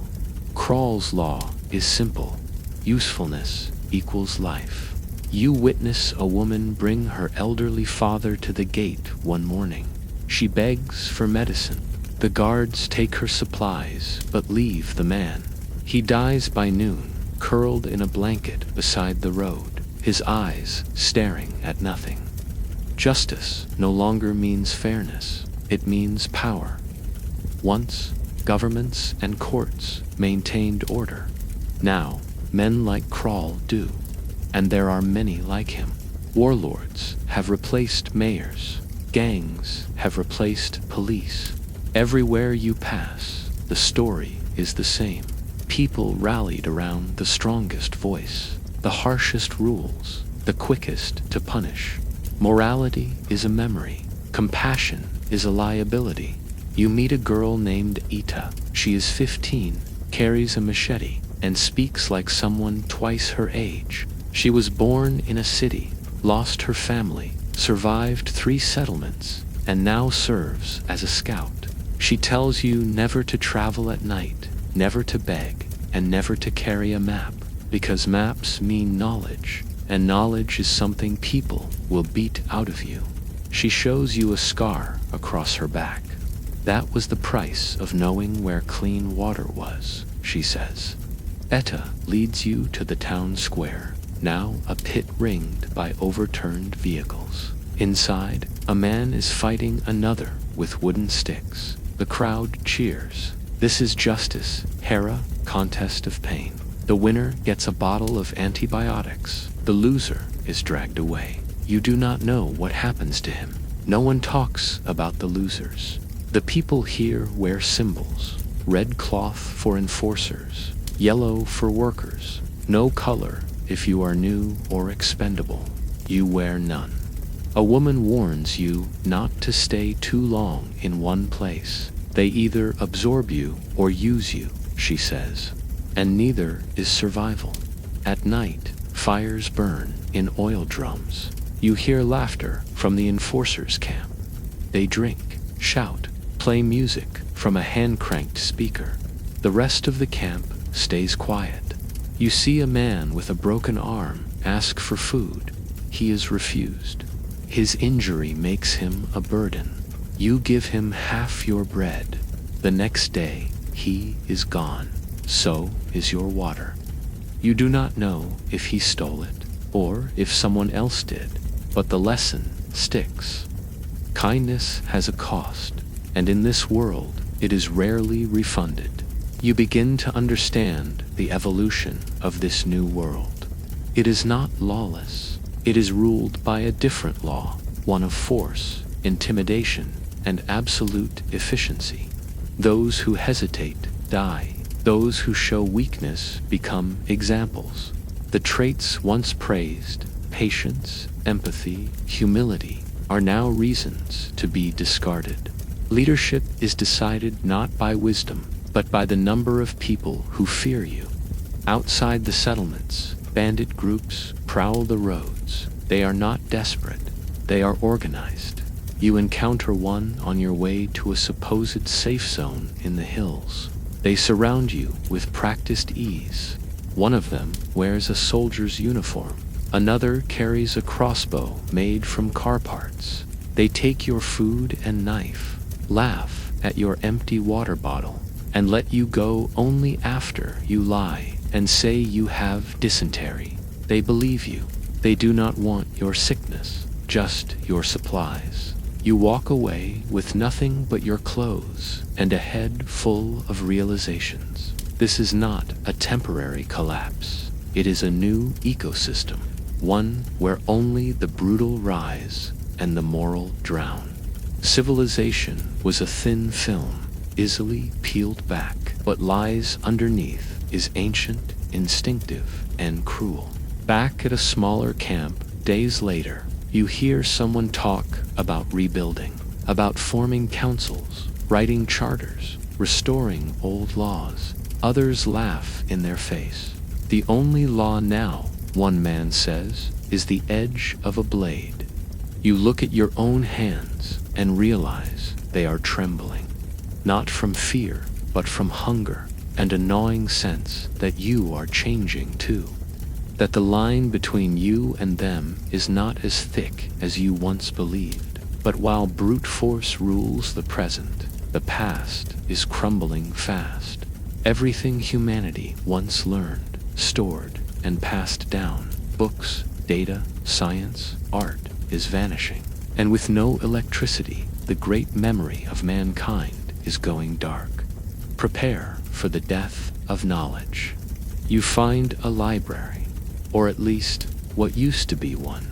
Crawl's law is simple. Usefulness equals life. You witness a woman bring her elderly father to the gate one morning. She begs for medicine. The guards take her supplies, but leave the man. He dies by noon, curled in a blanket beside the road, his eyes staring at nothing. Justice no longer means fairness, it means power. Once, governments and courts maintained order. Now, men like Crawl do, and there are many like him. Warlords have replaced mayors, gangs have replaced police. Everywhere you pass, the story is the same. People rallied around the strongest voice, the harshest rules, the quickest to punish. Morality is a memory. Compassion is a liability. You meet a girl named Ita. She is 15, carries a machete, and speaks like someone twice her age. She was born in a city, lost her family, survived 3 settlements, and now serves as a scout. She tells you never to travel at night, never to beg, and never to carry a map, because maps mean knowledge, and knowledge is something people will beat out of you. She shows you a scar across her back. That was the price of knowing where clean water was, she says. Etta leads you to the town square, now a pit ringed by overturned vehicles. Inside, a man is fighting another with wooden sticks. The crowd cheers. This is justice, Hera, contest of pain. The winner gets a bottle of antibiotics. The loser is dragged away. You do not know what happens to him. No one talks about the losers. The people here wear symbols. Red cloth for enforcers, yellow for workers. No color if you are new or expendable. You wear none. A woman warns you not to stay too long in one place. They either absorb you or use you, she says. And neither is survival. At night, fires burn in oil drums. You hear laughter from the enforcers' camp. They drink, shout, play music from a hand-cranked speaker. The rest of the camp stays quiet. You see a man with a broken arm ask for food. He is refused. His injury makes him a burden. You give him half your bread. The next day, he is gone. So is your water. You do not know if he stole it or if someone else did, but the lesson sticks. Kindness has a cost, and in this world, it is rarely refunded. You begin to understand the evolution of this new world. It is not lawless. It is ruled by a different law, one of force, intimidation, and absolute efficiency. Those who hesitate die. Those who show weakness become examples. The traits once praised, patience, empathy, humility, are now reasons to be discarded. Leadership is decided not by wisdom, but by the number of people who fear you. Outside the settlements, bandit groups prowl the roads. They are not desperate. They are organized. You encounter one on your way to a supposed safe zone in the hills. They surround you with practiced ease. One of them wears a soldier's uniform. Another carries a crossbow made from car parts. They take your food and knife, laugh at your empty water bottle, and let you go only after you lie and say you have dysentery. They believe you. They do not want your sickness, just your supplies. You walk away with nothing but your clothes and a head full of realizations. This is not a temporary collapse. It is a new ecosystem, one where only the brutal rise and the moral drown. Civilization was a thin film, easily peeled back. What lies underneath is ancient, instinctive, and cruel. Back at a smaller camp, days later, you hear someone talk about rebuilding, about forming councils, writing charters, restoring old laws. Others laugh in their face. The only law now, one man says, is the edge of a blade. You look at your own hands and realize they are trembling, not from fear, but from hunger and a gnawing sense that you are changing too. That the line between you and them is not as thick as you once believed. But while brute force rules the present, the past is crumbling fast. Everything humanity once learned, stored, and passed down, books, data, science, art, is vanishing. And with no electricity, the great memory of mankind is going dark. Prepare for the death of knowledge. You find a library, or at least what used to be one.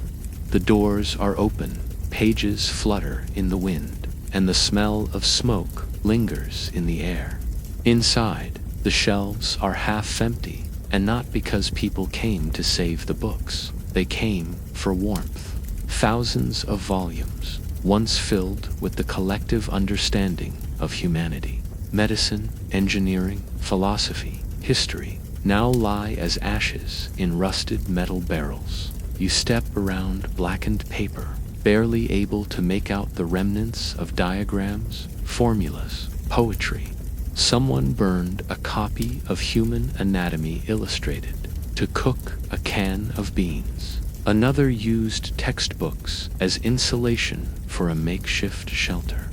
The doors are open, pages flutter in the wind, and the smell of smoke lingers in the air. Inside, the shelves are half empty, and not because people came to save the books. They came for warmth. Thousands of volumes, once filled with the collective understanding of humanity. Medicine, engineering, philosophy, history, now lie as ashes in rusted metal barrels. You step around blackened paper, barely able to make out the remnants of diagrams, formulas, poetry. Someone burned a copy of Human Anatomy Illustrated to cook a can of beans. Another used textbooks as insulation for a makeshift shelter.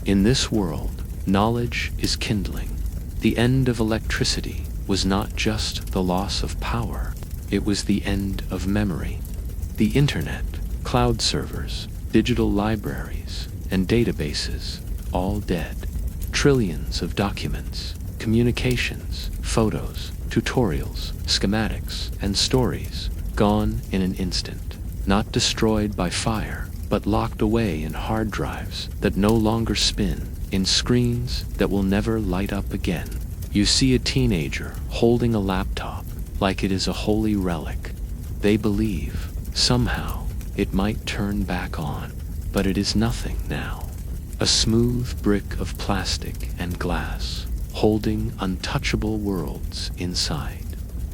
In this world, knowledge is kindling. The end of electricity was not just the loss of power, it was the end of memory. The internet, cloud servers, digital libraries, and databases, all dead. Trillions of documents, communications, photos, tutorials, schematics, and stories, gone in an instant. Not destroyed by fire, but locked away in hard drives that no longer spin, in screens that will never light up again. You see a teenager holding a laptop like it is a holy relic. They believe, somehow, it might turn back on, but it is nothing now. A smooth brick of plastic and glass, holding untouchable worlds inside.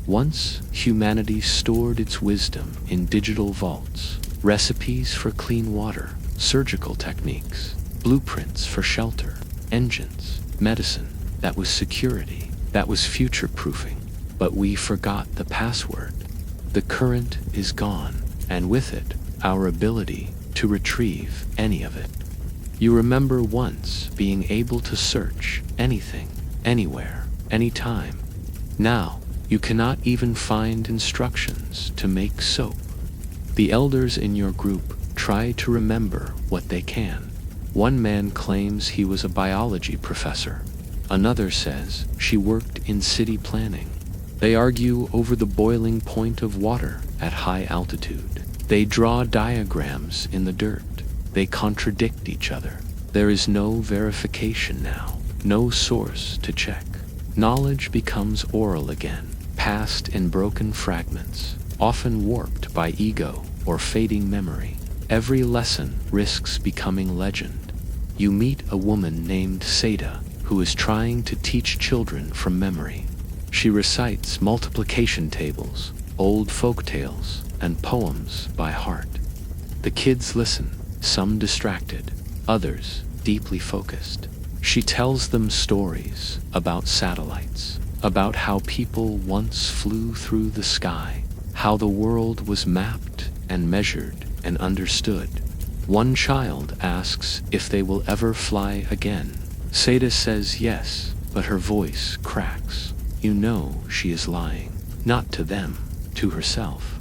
Once, humanity stored its wisdom in digital vaults, recipes for clean water, surgical techniques, blueprints for shelter, engines, medicine. That was security, that was future-proofing. But we forgot the password. The current is gone, and with it, our ability to retrieve any of it. You remember once being able to search anything, anywhere, anytime. Now, you cannot even find instructions to make soap. The elders in your group try to remember what they can. One man claims he was a biology professor. Another says she worked in city planning. They argue over the boiling point of water at high altitude. They draw diagrams in the dirt. They contradict each other. There is no verification now, no source to check. Knowledge becomes oral again, passed in broken fragments, often warped by ego or fading memory. Every lesson risks becoming legend. You meet a woman named Seda who is trying to teach children from memory. She recites multiplication tables, old folk tales, and poems by heart. The kids listen, some distracted, others deeply focused. She tells them stories about satellites, about how people once flew through the sky, how the world was mapped and measured and understood. One child asks if they will ever fly again. Seda says yes, but her voice cracks. You know she is lying, not to them, to herself.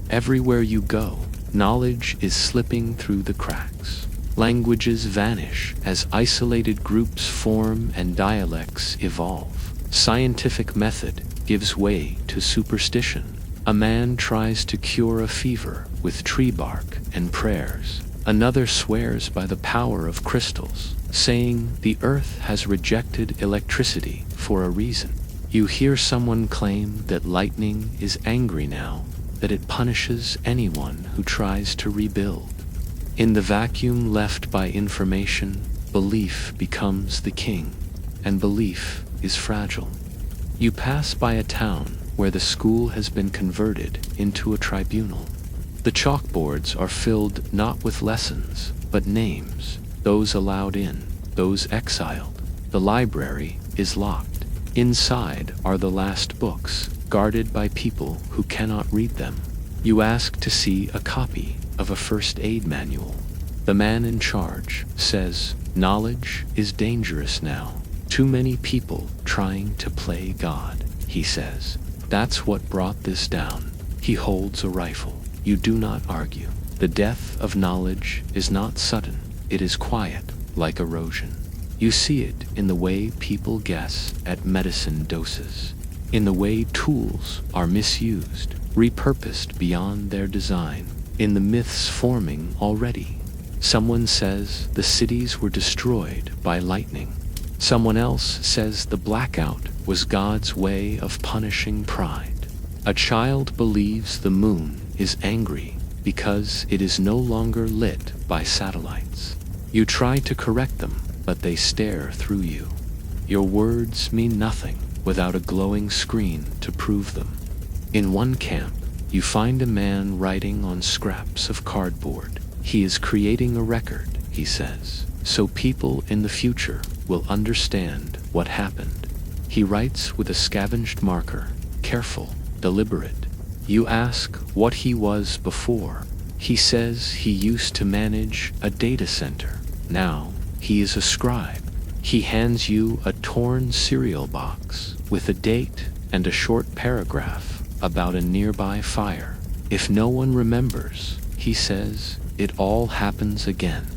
Everywhere you go, knowledge is slipping through the cracks. Languages vanish as isolated groups form and dialects evolve. Scientific method gives way to superstition. A man tries to cure a fever with tree bark and prayers. Another swears by the power of crystals, saying the earth has rejected electricity for a reason. You hear someone claim that lightning is angry now, that it punishes anyone who tries to rebuild. In the vacuum left by information, belief becomes the king, and belief is fragile. You pass by a town where the school has been converted into a tribunal. The chalkboards are filled not with lessons, but names, those allowed in, those exiled. The library is locked. Inside are the last books, guarded by people who cannot read them. You ask to see a copy of a first aid manual. The man in charge says, "Knowledge is dangerous now. Too many people trying to play God," he says. That's what brought this down. He holds a rifle. You do not argue. The death of knowledge is not sudden. It is quiet, like erosion. You see it in the way people guess at medicine doses, in the way tools are misused, repurposed beyond their design, in the myths forming already. Someone says the cities were destroyed by lightning. Someone else says the blackout was God's way of punishing pride. A child believes the moon is angry because it is no longer lit by satellites. You try to correct them, but they stare through you. Your words mean nothing without a glowing screen to prove them. In one camp, you find a man writing on scraps of cardboard. He is creating a record, he says, so people in the future will understand what happened. He writes with a scavenged marker, careful, deliberate. You ask what he was before. He says he used to manage a data center. Now, he is a scribe. He hands you a torn cereal box with a date and a short paragraph about a nearby fire. If no one remembers, he says, it all happens again.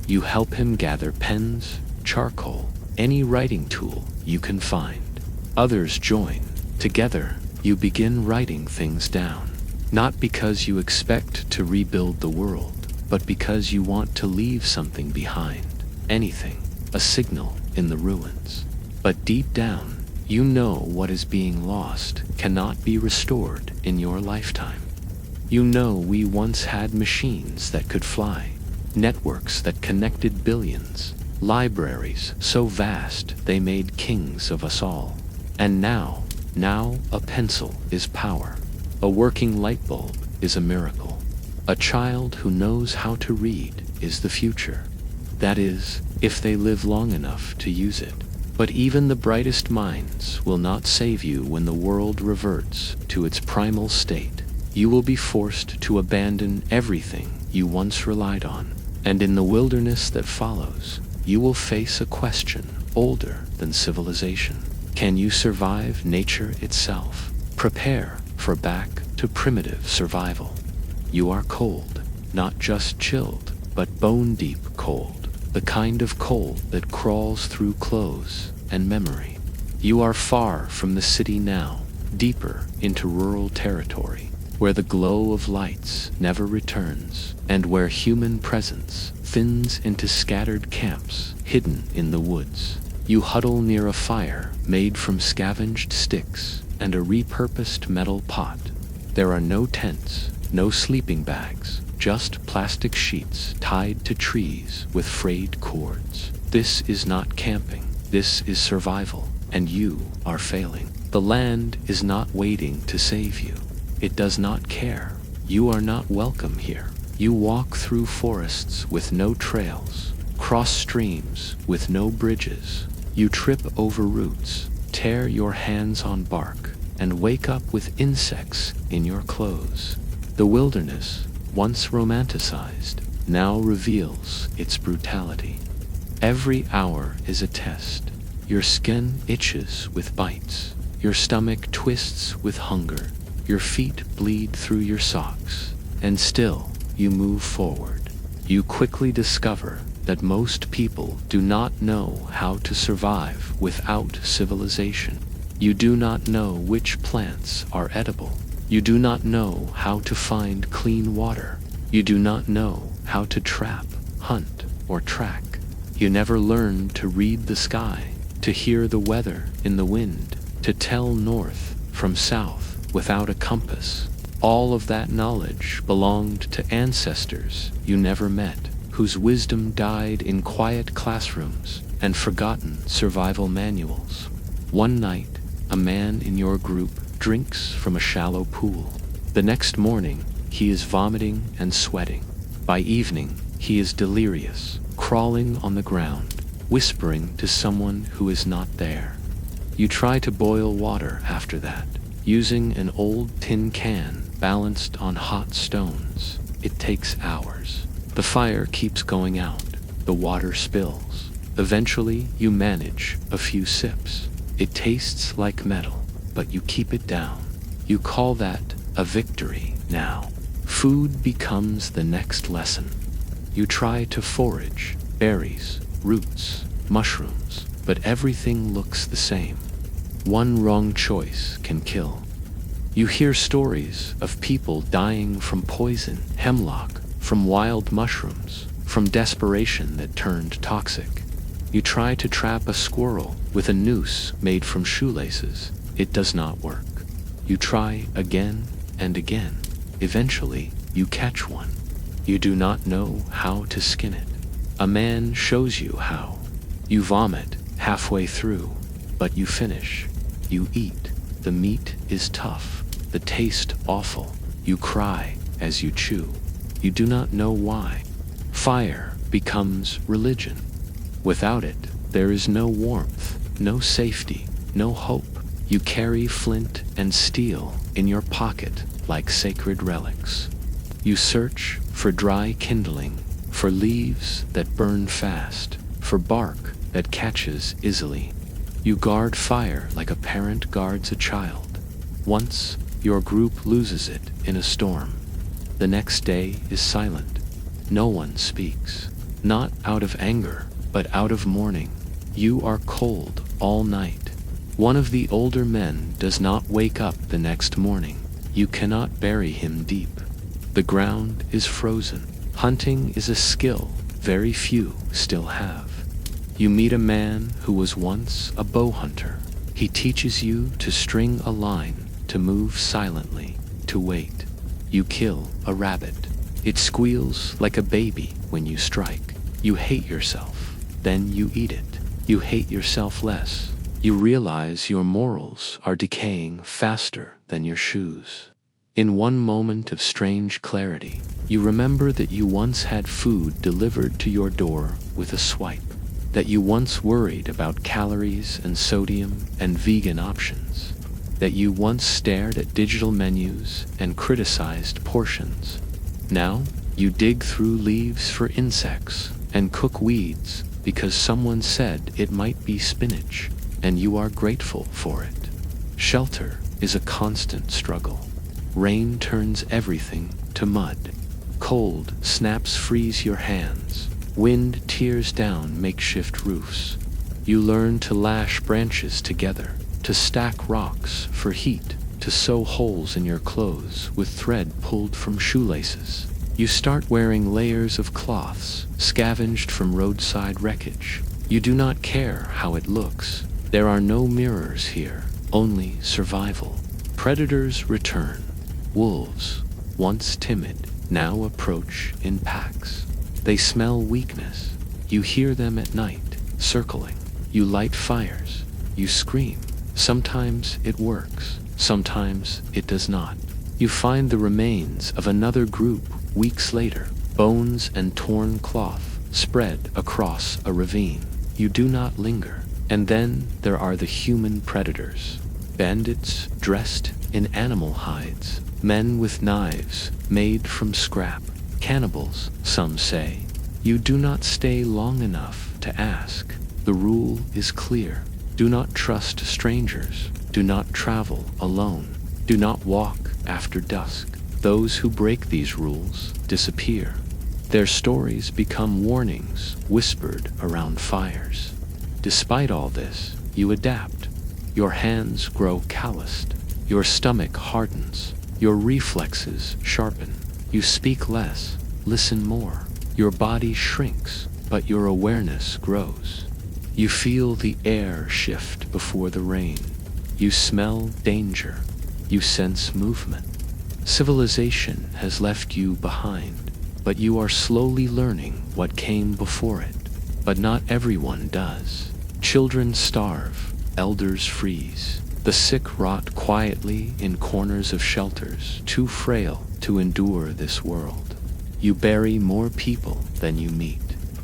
You help him gather pens, charcoal, any writing tool you can find. Others join. Together, you begin writing things down. Not because you expect to rebuild the world, but because you want to leave something behind. Anything, a signal in the ruins. But deep down, you know what is being lost cannot be restored in your lifetime. You know we once had machines that could fly, networks that connected billions, libraries so vast they made kings of us all. And now a pencil is power. A working light bulb is a miracle. A child who knows how to read is the future. That is, if they live long enough to use it. But even the brightest minds will not save you when the world reverts to its primal state. You will be forced to abandon everything you once relied on. And in the wilderness that follows, you will face a question older than civilization. Can you survive nature itself? Prepare for back to primitive survival. You are cold, not just chilled, but bone-deep cold, the kind of cold that crawls through clothes and memory. You are far from the city now, deeper into rural territory, where the glow of lights never returns, and where human presence thins into scattered camps hidden in the woods. You huddle near a fire made from scavenged sticks and a repurposed metal pot. There are no tents, no sleeping bags, just plastic sheets tied to trees with frayed cords. This is not camping, this is survival, and you are failing. The land is not waiting to save you. It does not care. You are not welcome here. You walk through forests with no trails, cross streams with no bridges. You trip over roots, tear your hands on bark, and wake up with insects in your clothes. The wilderness, once romanticized, now reveals its brutality. Every hour is a test. Your skin itches with bites. Your stomach twists with hunger. Your feet bleed through your socks. And still, you move forward. You quickly discover that most people do not know how to survive without civilization. You do not know which plants are edible. You do not know how to find clean water. You do not know how to trap, hunt, or track. You never learned to read the sky, to hear the weather in the wind, to tell north from south without a compass. All of that knowledge belonged to ancestors you never met, whose wisdom died in quiet classrooms and forgotten survival manuals. One night, a man in your group drinks from a shallow pool. The next morning, he is vomiting and sweating. By evening, he is delirious, crawling on the ground, whispering to someone who is not there. You try to boil water after that, using an old tin can balanced on hot stones. It takes hours. The fire keeps going out. The water spills. Eventually, you manage a few sips. It tastes like metal, but you keep it down. You call that a victory now. Food becomes the next lesson. You try to forage berries, roots, mushrooms, but everything looks the same. One wrong choice can kill. You hear stories of people dying from poison, hemlock, from wild mushrooms, from desperation that turned toxic. You try to trap a squirrel with a noose made from shoelaces. It does not work. You try again and again. Eventually, you catch one. You do not know how to skin it. A man shows you how. You vomit halfway through, but you finish. You eat. The meat is tough. The taste awful. You cry as you chew. You do not know why. Fire becomes religion. Without it, there is no warmth, no safety, no hope. You carry flint and steel in your pocket like sacred relics. You search for dry kindling, for leaves that burn fast, for bark that catches easily. You guard fire like a parent guards a child. Once, your group loses it in a storm. The next day is silent. No one speaks. Not out of anger, but out of mourning. You are cold all night. One of the older men does not wake up the next morning. You cannot bury him deep. The ground is frozen. Hunting is a skill very few still have. You meet a man who was once a bow hunter. He teaches you to string a line, to move silently, to wait. You kill a rabbit. It squeals like a baby when you strike. You hate yourself. Then you eat it. You hate yourself less. You realize your morals are decaying faster than your shoes. In one moment of strange clarity, you remember that you once had food delivered to your door with a swipe, that you once worried about calories and sodium and vegan options, that you once stared at digital menus and criticized portions. Now, you dig through leaves for insects and cook weeds because someone said it might be spinach, and you are grateful for it. Shelter is a constant struggle. Rain turns everything to mud. Cold snaps freeze your hands. Wind tears down makeshift roofs. You learn to lash branches together, to stack rocks for heat, to sew holes in your clothes with thread pulled from shoelaces. You start wearing layers of cloths, scavenged from roadside wreckage. You do not care how it looks. There are no mirrors here, only survival. Predators return. Wolves, once timid, now approach in packs. They smell weakness. You hear them at night, circling. You light fires. You scream. Sometimes it works. Sometimes it does not. You find the remains of another group weeks later, bones and torn cloth spread across a ravine. You do not linger. And then there are the human predators. Bandits dressed in animal hides. Men with knives made from scrap. Cannibals, some say. You do not stay long enough to ask. The rule is clear. Do not trust strangers. Do not travel alone. Do not walk after dusk. Those who break these rules disappear. Their stories become warnings whispered around fires. Despite all this, you adapt. Your hands grow calloused. Your stomach hardens. Your reflexes sharpen. You speak less, listen more. Your body shrinks, but your awareness grows. You feel the air shift before the rain. You smell danger. You sense movement. Civilization has left you behind, but you are slowly learning what came before it. But not everyone does. Children starve, elders freeze. The sick rot quietly in corners of shelters, too frail to endure this world. You bury more people than you meet.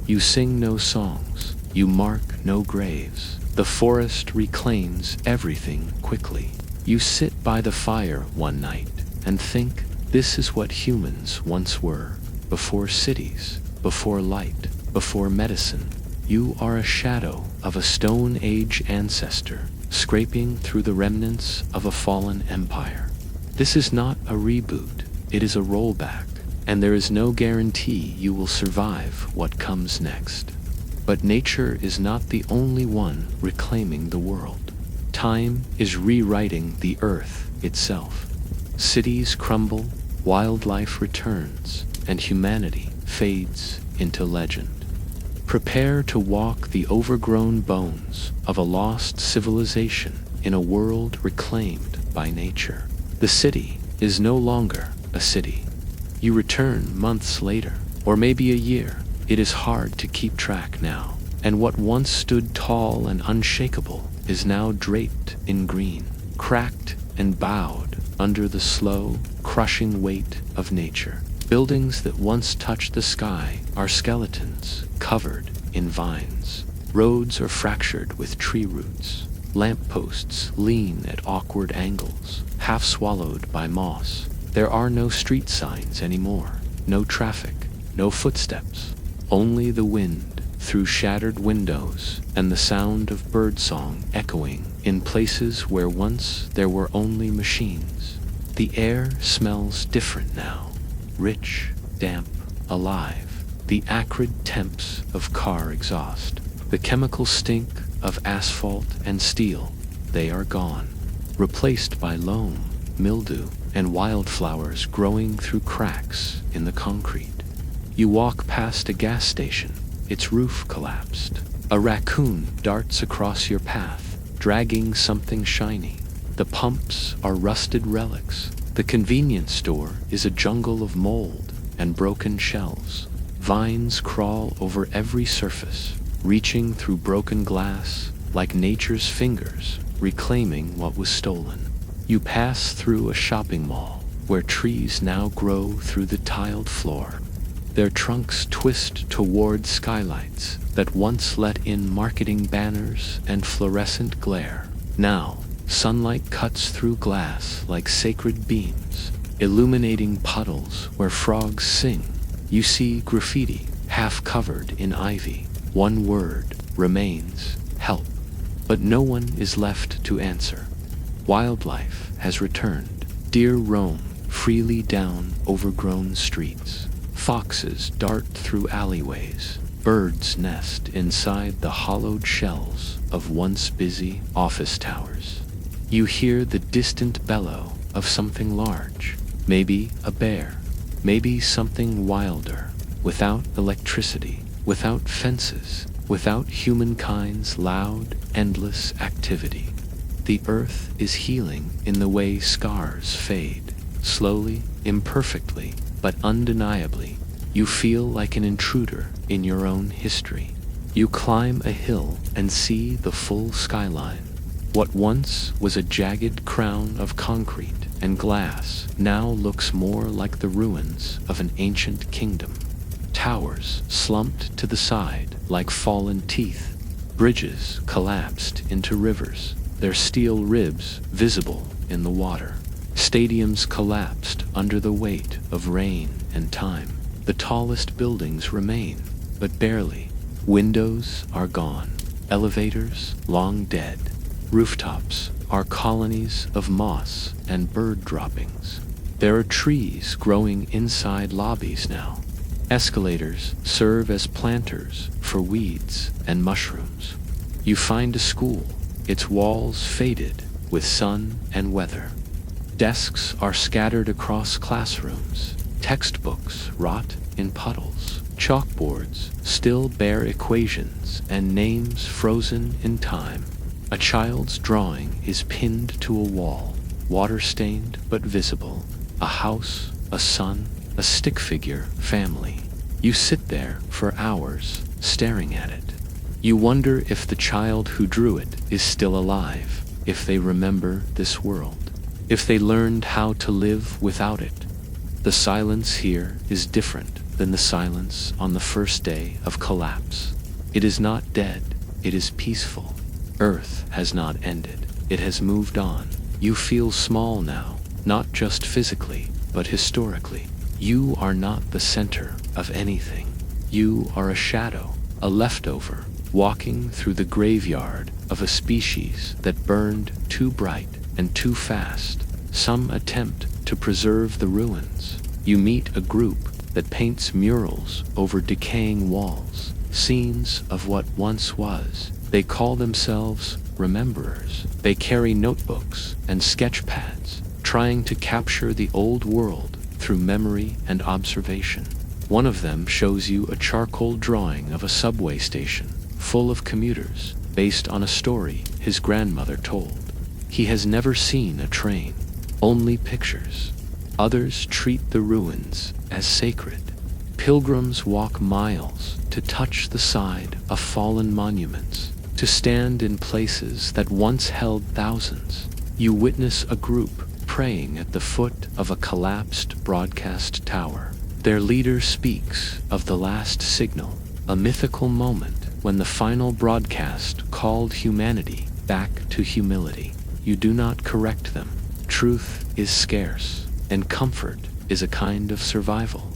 You sing no songs. You mark no graves. The forest reclaims everything quickly. You sit by the fire one night and think, this is what humans once were, before cities, before light, before medicine. You are a shadow of a Stone Age ancestor, scraping through the remnants of a fallen empire. This is not a reboot, it is a rollback, and there is no guarantee you will survive what comes next. But nature is not the only one reclaiming the world. Time is rewriting the earth itself. Cities crumble, wildlife returns, and humanity fades into legend. Prepare to walk the overgrown bones of a lost civilization in a world reclaimed by nature. The city is no longer a city. You return months later, or maybe a year. It is hard to keep track now, and what once stood tall and unshakable is now draped in green, cracked and bowed under the slow, crushing weight of nature. Buildings that once touched the sky are skeletons covered in vines. Roads are fractured with tree roots. Lampposts lean at awkward angles, half swallowed by moss. There are no street signs anymore, no traffic, no footsteps, only the wind through shattered windows and the sound of birdsong echoing in places where once there were only machines. The air smells different now. Rich, damp, alive. The acrid temps of car exhaust. The chemical stink of asphalt and steel. They are gone, replaced by loam, mildew, and wildflowers growing through cracks in the concrete. You walk past a gas station. Its roof collapsed. A raccoon darts across your path, dragging something shiny. The pumps are rusted relics. The convenience store is a jungle of mold and broken shelves. Vines crawl over every surface, reaching through broken glass like nature's fingers, reclaiming what was stolen. You pass through a shopping mall where trees now grow through the tiled floor. Their trunks twist toward skylights that once let in marketing banners and fluorescent glare. Now, sunlight cuts through glass like sacred beams, illuminating puddles where frogs sing. You see graffiti, half covered in ivy. One word remains, help. But no one is left to answer. Wildlife has returned. Deer roam freely down overgrown streets. Foxes dart through alleyways. Birds nest inside the hollowed shells of once busy office towers. You hear the distant bellow of something large, maybe a bear, maybe something wilder, without electricity, without fences, without humankind's loud, endless activity. The earth is healing in the way scars fade, slowly, imperfectly, but undeniably. You feel like an intruder in your own history. You climb a hill and see the full skyline. What once was a jagged crown of concrete and glass now looks more like the ruins of an ancient kingdom. Towers slumped to the side like fallen teeth. Bridges collapsed into rivers, their steel ribs visible in the water. Stadiums collapsed under the weight of rain and time. The tallest buildings remain, but barely. Windows are gone. Elevators long dead. Rooftops are colonies of moss and bird droppings. There are trees growing inside lobbies now. Escalators serve as planters for weeds and mushrooms. You find a school, its walls faded with sun and weather. Desks are scattered across classrooms. Textbooks rot in puddles. Chalkboards still bear equations and names frozen in time. A child's drawing is pinned to a wall, water-stained but visible. A house, a sun, a stick figure, family. You sit there for hours, staring at it. You wonder if the child who drew it is still alive. if they remember this world, if they learned how to live without it. The silence here is different than the silence on the first day of collapse. It is not dead, it is peaceful. Earth has not ended, it has moved on. You feel small now, not just physically, but historically. You are not the center of anything. You are a shadow, a leftover, walking through the graveyard of a species that burned too bright and too fast. Some attempt to preserve the ruins. You meet a group that paints murals over decaying walls, scenes of what once was. They call themselves rememberers. They carry notebooks and sketch pads, trying to capture the old world through memory and observation. One of them shows you a charcoal drawing of a subway station full of commuters, based on a story his grandmother told. He has never seen a train, only pictures. Others treat the ruins as sacred. Pilgrims walk miles to touch the side of fallen monuments, to stand in places that once held thousands. You witness a group praying at the foot of a collapsed broadcast tower. Their leader speaks of the last signal, a mythical moment when the final broadcast called humanity back to humility. You do not correct them. Truth is scarce, and comfort is a kind of survival.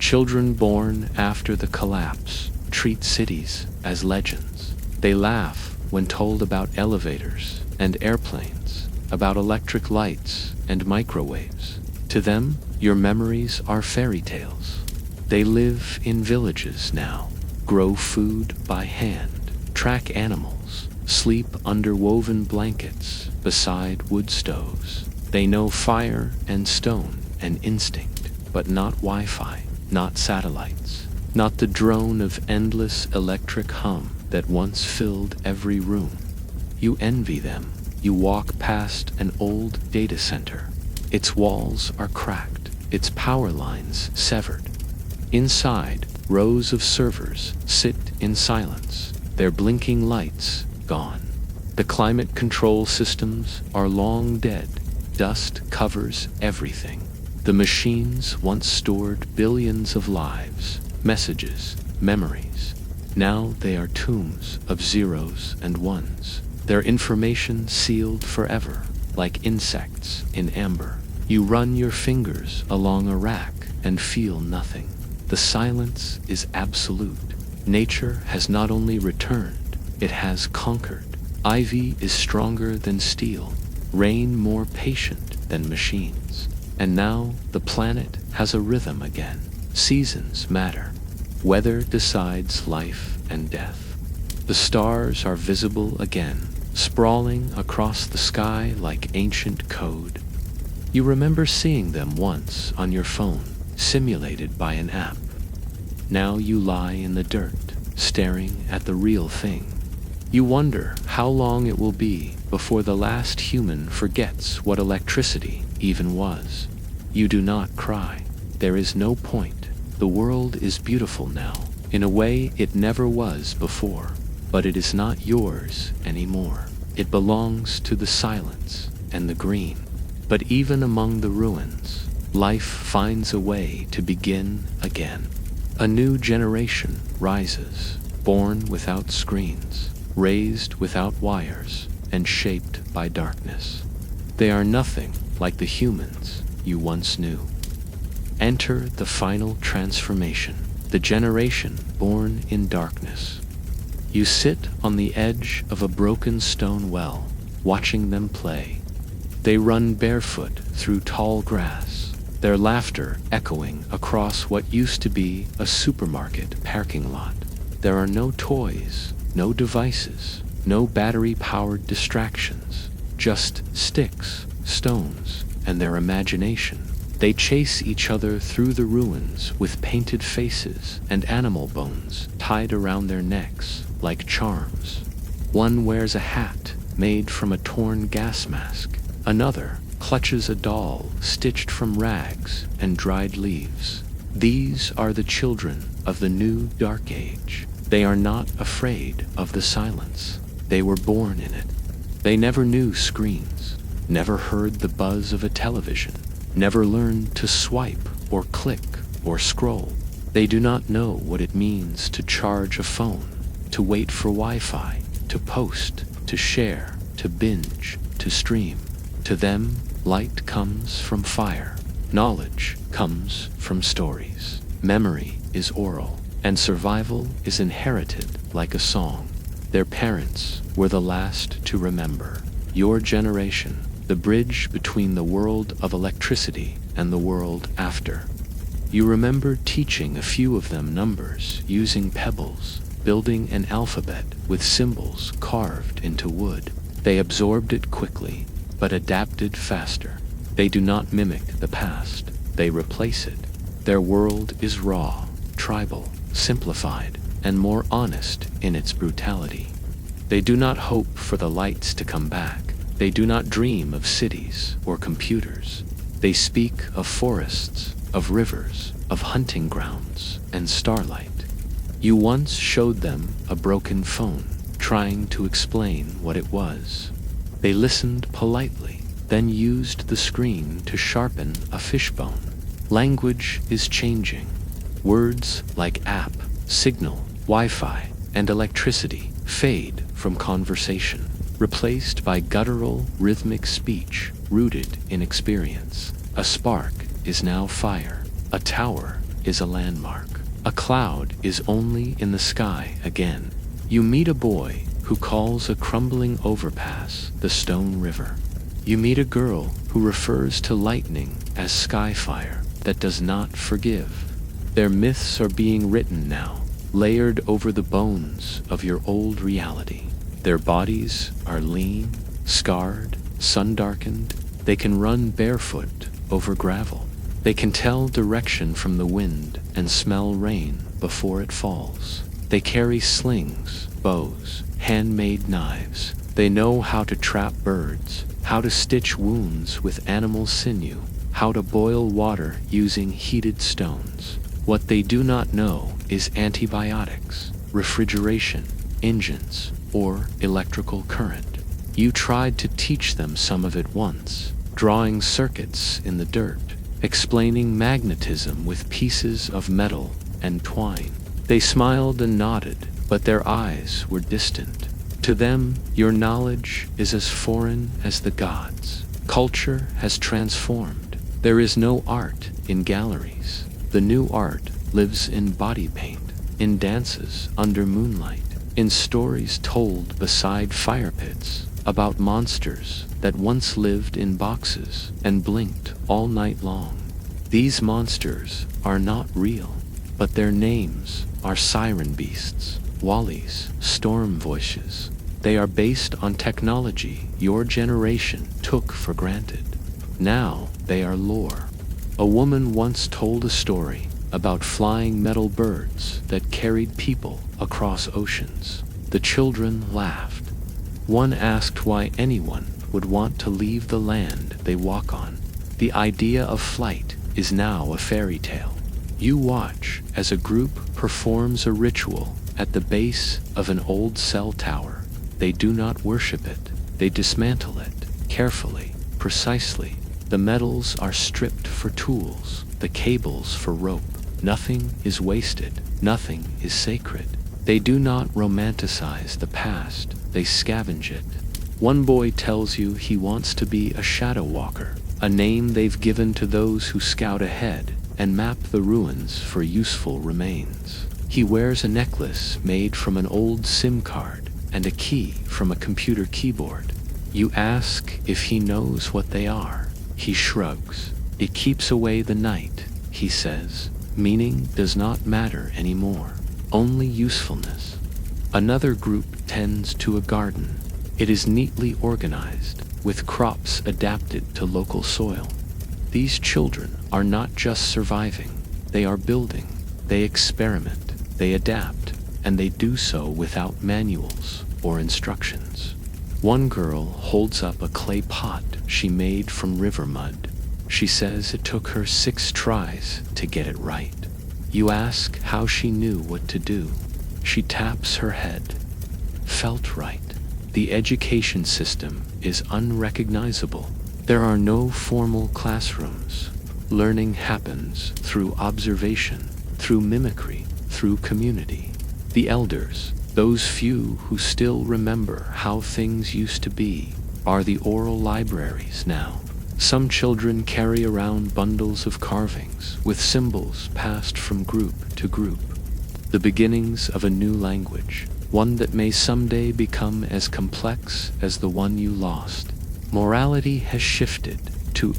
Children born after the collapse treat cities as legends. They laugh when told about elevators and airplanes, about electric lights and microwaves. To them, your memories are fairy tales. They live in villages now, grow food by hand, track animals, sleep under woven blankets beside wood stoves. They know fire and stone and instinct, but not Wi-Fi, not satellites, not the drone of endless electric hum that once filled every room. You envy them. You walk past an old data center. Its walls are cracked, its power lines severed. Inside, rows of servers sit in silence, their blinking lights gone. The climate control systems are long dead. Dust covers everything. The machines once stored billions of lives, messages, memories. Now they are tombs of zeros and ones, their information sealed forever, like insects in amber. You run your fingers along a rack and feel nothing. The silence is absolute. Nature has not only returned, it has conquered. Ivy is stronger than steel, rain more patient than machines. And now the planet has a rhythm again. Seasons matter. Weather decides life and death. The stars are visible again, sprawling across the sky like ancient code. You remember seeing them once on your phone, simulated by an app. Now you lie in the dirt, staring at the real thing. You wonder how long it will be before the last human forgets what electricity even was. You do not cry. There is no point. The world is beautiful now, in a way it never was before, but it is not yours anymore. It belongs to the silence and the green. But even among the ruins, life finds a way to begin again. A new generation rises, born without screens, raised without wires, and shaped by darkness. They are nothing like the humans you once knew. Enter the final transformation, the generation born in darkness. You sit on the edge of a broken stone well, watching them play. They run barefoot through tall grass, their laughter echoing across what used to be a supermarket parking lot. There are no toys, no devices, no battery-powered distractions, just sticks, stones, and their imagination. They chase each other through the ruins with painted faces and animal bones tied around their necks like charms. One wears a hat made from a torn gas mask. Another clutches a doll stitched from rags and dried leaves. These are the children of the new dark age. They are not afraid of the silence. They were born in it. They never knew screens, never heard the buzz of a television, never learned to swipe or click or scroll. They do not know what it means to charge a phone, to wait for Wi-Fi, to post, to share, to binge, to stream. To them, light comes from fire. Knowledge comes from stories. Memory is oral, and survival is inherited like a song. Their parents were the last to remember. Your generation, the bridge between the world of electricity and the world after. You remember teaching a few of them numbers using pebbles, building an alphabet with symbols carved into wood. They absorbed it quickly, but adapted faster. They do not mimic the past, they replace it. Their world is raw, tribal, simplified, and more honest in its brutality. They do not hope for the lights to come back. They do not dream of cities or computers. They speak of forests, of rivers, of hunting grounds, and starlight. You once showed them a broken phone, trying to explain what it was. They listened politely, then used the screen to sharpen a fishbone. Language is changing. Words like app, signal, Wi-Fi, and electricity fade from conversation, replaced by guttural, rhythmic speech rooted in experience. A spark is now fire. A tower is a landmark. A cloud is only in the sky again. You meet a boy who calls a crumbling overpass the Stone River. You meet a girl who refers to lightning as skyfire that does not forgive. Their myths are being written now, layered over the bones of your old reality. Their bodies are lean, scarred, sun-darkened. They can run barefoot over gravel. They can tell direction from the wind and smell rain before it falls. They carry slings, bows, handmade knives. They know how to trap birds, how to stitch wounds with animal sinew, how to boil water using heated stones. What they do not know is antibiotics, refrigeration, engines, or electrical current. You tried to teach them some of it once, drawing circuits in the dirt, explaining magnetism with pieces of metal and twine. They smiled and nodded, but their eyes were distant. To them, your knowledge is as foreign as the gods. Culture has transformed. There is no art in galleries. The new art lives in body paint, in dances under moonlight, in stories told beside fire pits about monsters that once lived in boxes and blinked all night long. These monsters are not real, but their names are siren beasts, wallies, storm voices. They are based on technology your generation took for granted. Now they are lore. A woman once told a story about flying metal birds that carried people across oceans. The children laughed. One asked why anyone would want to leave the land they walk on. The idea of flight is now a fairy tale. You watch as a group performs a ritual at the base of an old cell tower. They do not worship it. They dismantle it, carefully, precisely. The metals are stripped for tools, the cables for rope. Nothing is wasted. Nothing is sacred. They do not romanticize the past. They scavenge it. One boy tells you he wants to be a shadow walker, a name they've given to those who scout ahead and map the ruins for useful remains. He wears a necklace made from an old SIM card and a key from a computer keyboard. You ask if he knows what they are. He shrugs. It keeps away the night, he says. Meaning does not matter anymore, only usefulness. Another group tends to a garden. It is neatly organized, with crops adapted to local soil. These children are not just surviving, they are building. They experiment, they adapt, and they do so without manuals or instructions. One girl holds up a clay pot she made from river mud. She says it took her 6 tries to get it right. You ask how she knew what to do. She taps her head. Felt right. The education system is unrecognizable. There are no formal classrooms. Learning happens through observation, through mimicry, through community. The elders, those few who still remember how things used to be, are the oral libraries now. Some children carry around bundles of carvings with symbols passed from group to group. The beginnings of a new language, one that may someday become as complex as the one you lost. Morality has shifted to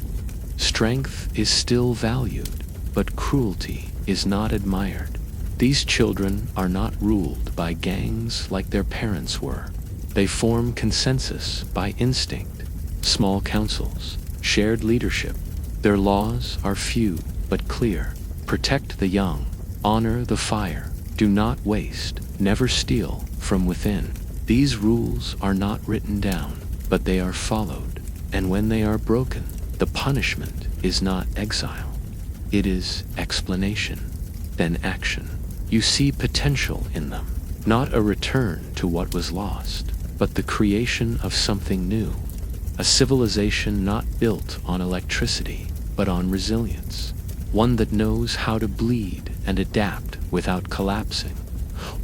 strength is still valued, but cruelty is not admired. These children are not ruled by gangs like their parents were. They form consensus by instinct, small councils, shared leadership. Their laws are few but clear. Protect the young, honor the fire, do not waste, never steal from within. These rules are not written down, but they are followed. And when they are broken, the punishment is not exile. It is explanation, then action. You see potential in them, not a return to what was lost, but the creation of something new. A civilization not built on electricity, but on resilience. One that knows how to bleed and adapt without collapsing.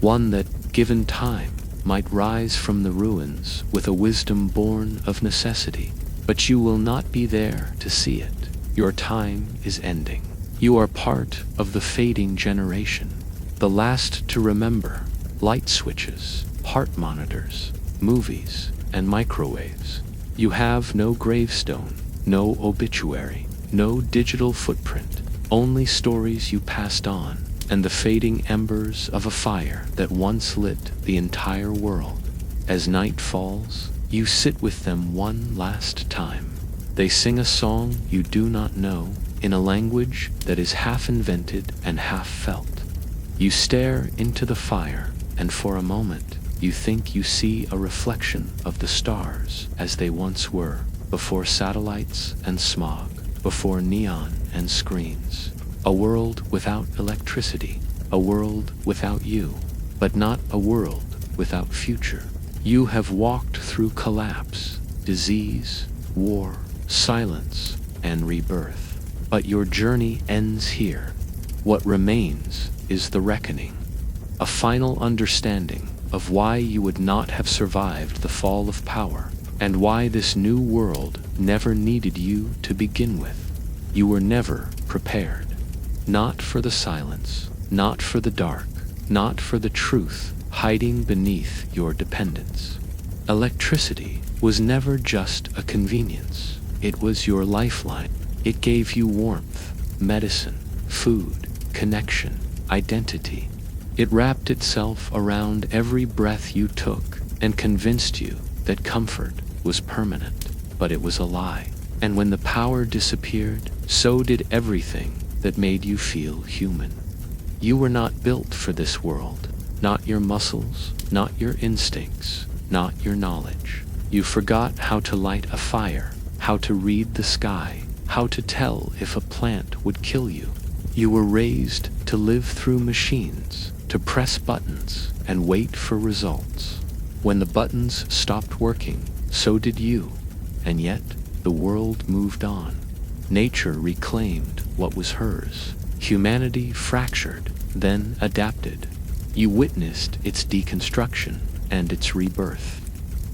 One that, given time, might rise from the ruins with a wisdom born of necessity. But you will not be there to see it. Your time is ending. You are part of the fading generation, the last to remember light switches, heart monitors, movies, and microwaves. You have no gravestone, no obituary, no digital footprint, only stories you passed on, and the fading embers of a fire that once lit the entire world. As night falls, you sit with them one last time. They sing a song you do not know, in a language that is half invented and half felt. You stare into the fire, and for a moment, you think you see a reflection of the stars as they once were, before satellites and smog, before neon and screens. A world without electricity, a world without you, but not a world without future. You have walked through collapse, disease, war, silence, and rebirth. But your journey ends here. What remains is the reckoning, a final understanding of why you would not have survived the fall of power, and why this new world never needed you to begin with. You were never prepared. Not for the silence, not for the dark, not for the truth hiding beneath your dependence. Electricity was never just a convenience. It was your lifeline. It gave you warmth, medicine, food, connection, identity. It wrapped itself around every breath you took and convinced you that comfort was permanent. But it was a lie. And when the power disappeared, so did everything that made you feel human. You were not built for this world. Not your muscles, not your instincts, not your knowledge. You forgot how to light a fire, how to read the sky, how to tell if a plant would kill you. You were raised to live through machines, to press buttons and wait for results. When the buttons stopped working, so did you. And yet, the world moved on. Nature reclaimed what was hers. Humanity fractured, then adapted. You witnessed its deconstruction and its rebirth.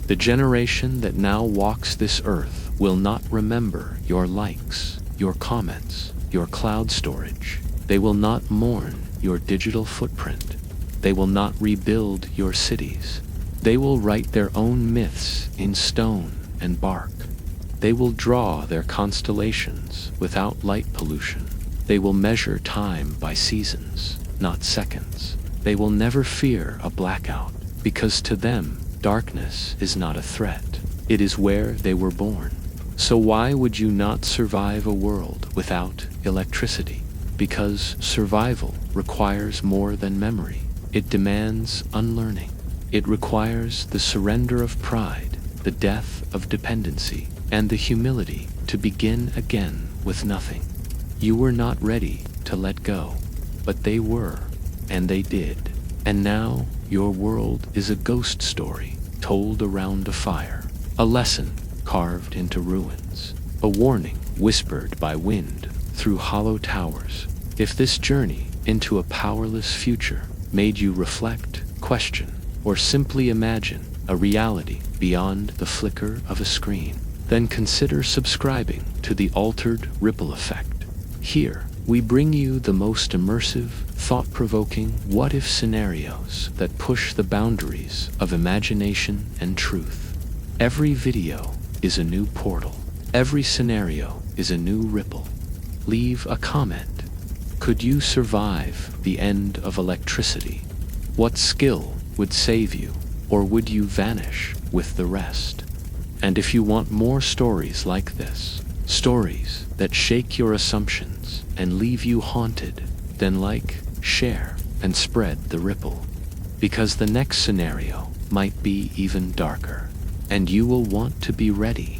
The generation that now walks this earth will not remember your likes, your comments, your cloud storage. They will not mourn your digital footprint. They will not rebuild your cities. They will write their own myths in stone and bark. They will draw their constellations without light pollution. They will measure time by seasons, not seconds. They will never fear a blackout, because to them, darkness is not a threat. It is where they were born. So why would you not survive a world without electricity? Because survival requires more than memory. It demands unlearning. It requires the surrender of pride, the death of dependency, and the humility to begin again with nothing. You were not ready to let go, but they were, and they did. And now your world is a ghost story, told around a fire, a lesson carved into ruins, a warning whispered by wind through hollow towers. If this journey into a powerless future made you reflect, question, or simply imagine a reality beyond the flicker of a screen, then consider subscribing to the Altered Ripple Effect. Here, we bring you the most immersive, thought-provoking what-if scenarios that push the boundaries of imagination and truth. Every video is a new portal. Every scenario is a new ripple. Leave a comment. Could you survive the end of electricity? What skill would save you, or would you vanish with the rest? And if you want more stories like this, stories that shake your assumptions and leave you haunted, then like, share, and spread the ripple. Because the next scenario might be even darker, and you will want to be ready.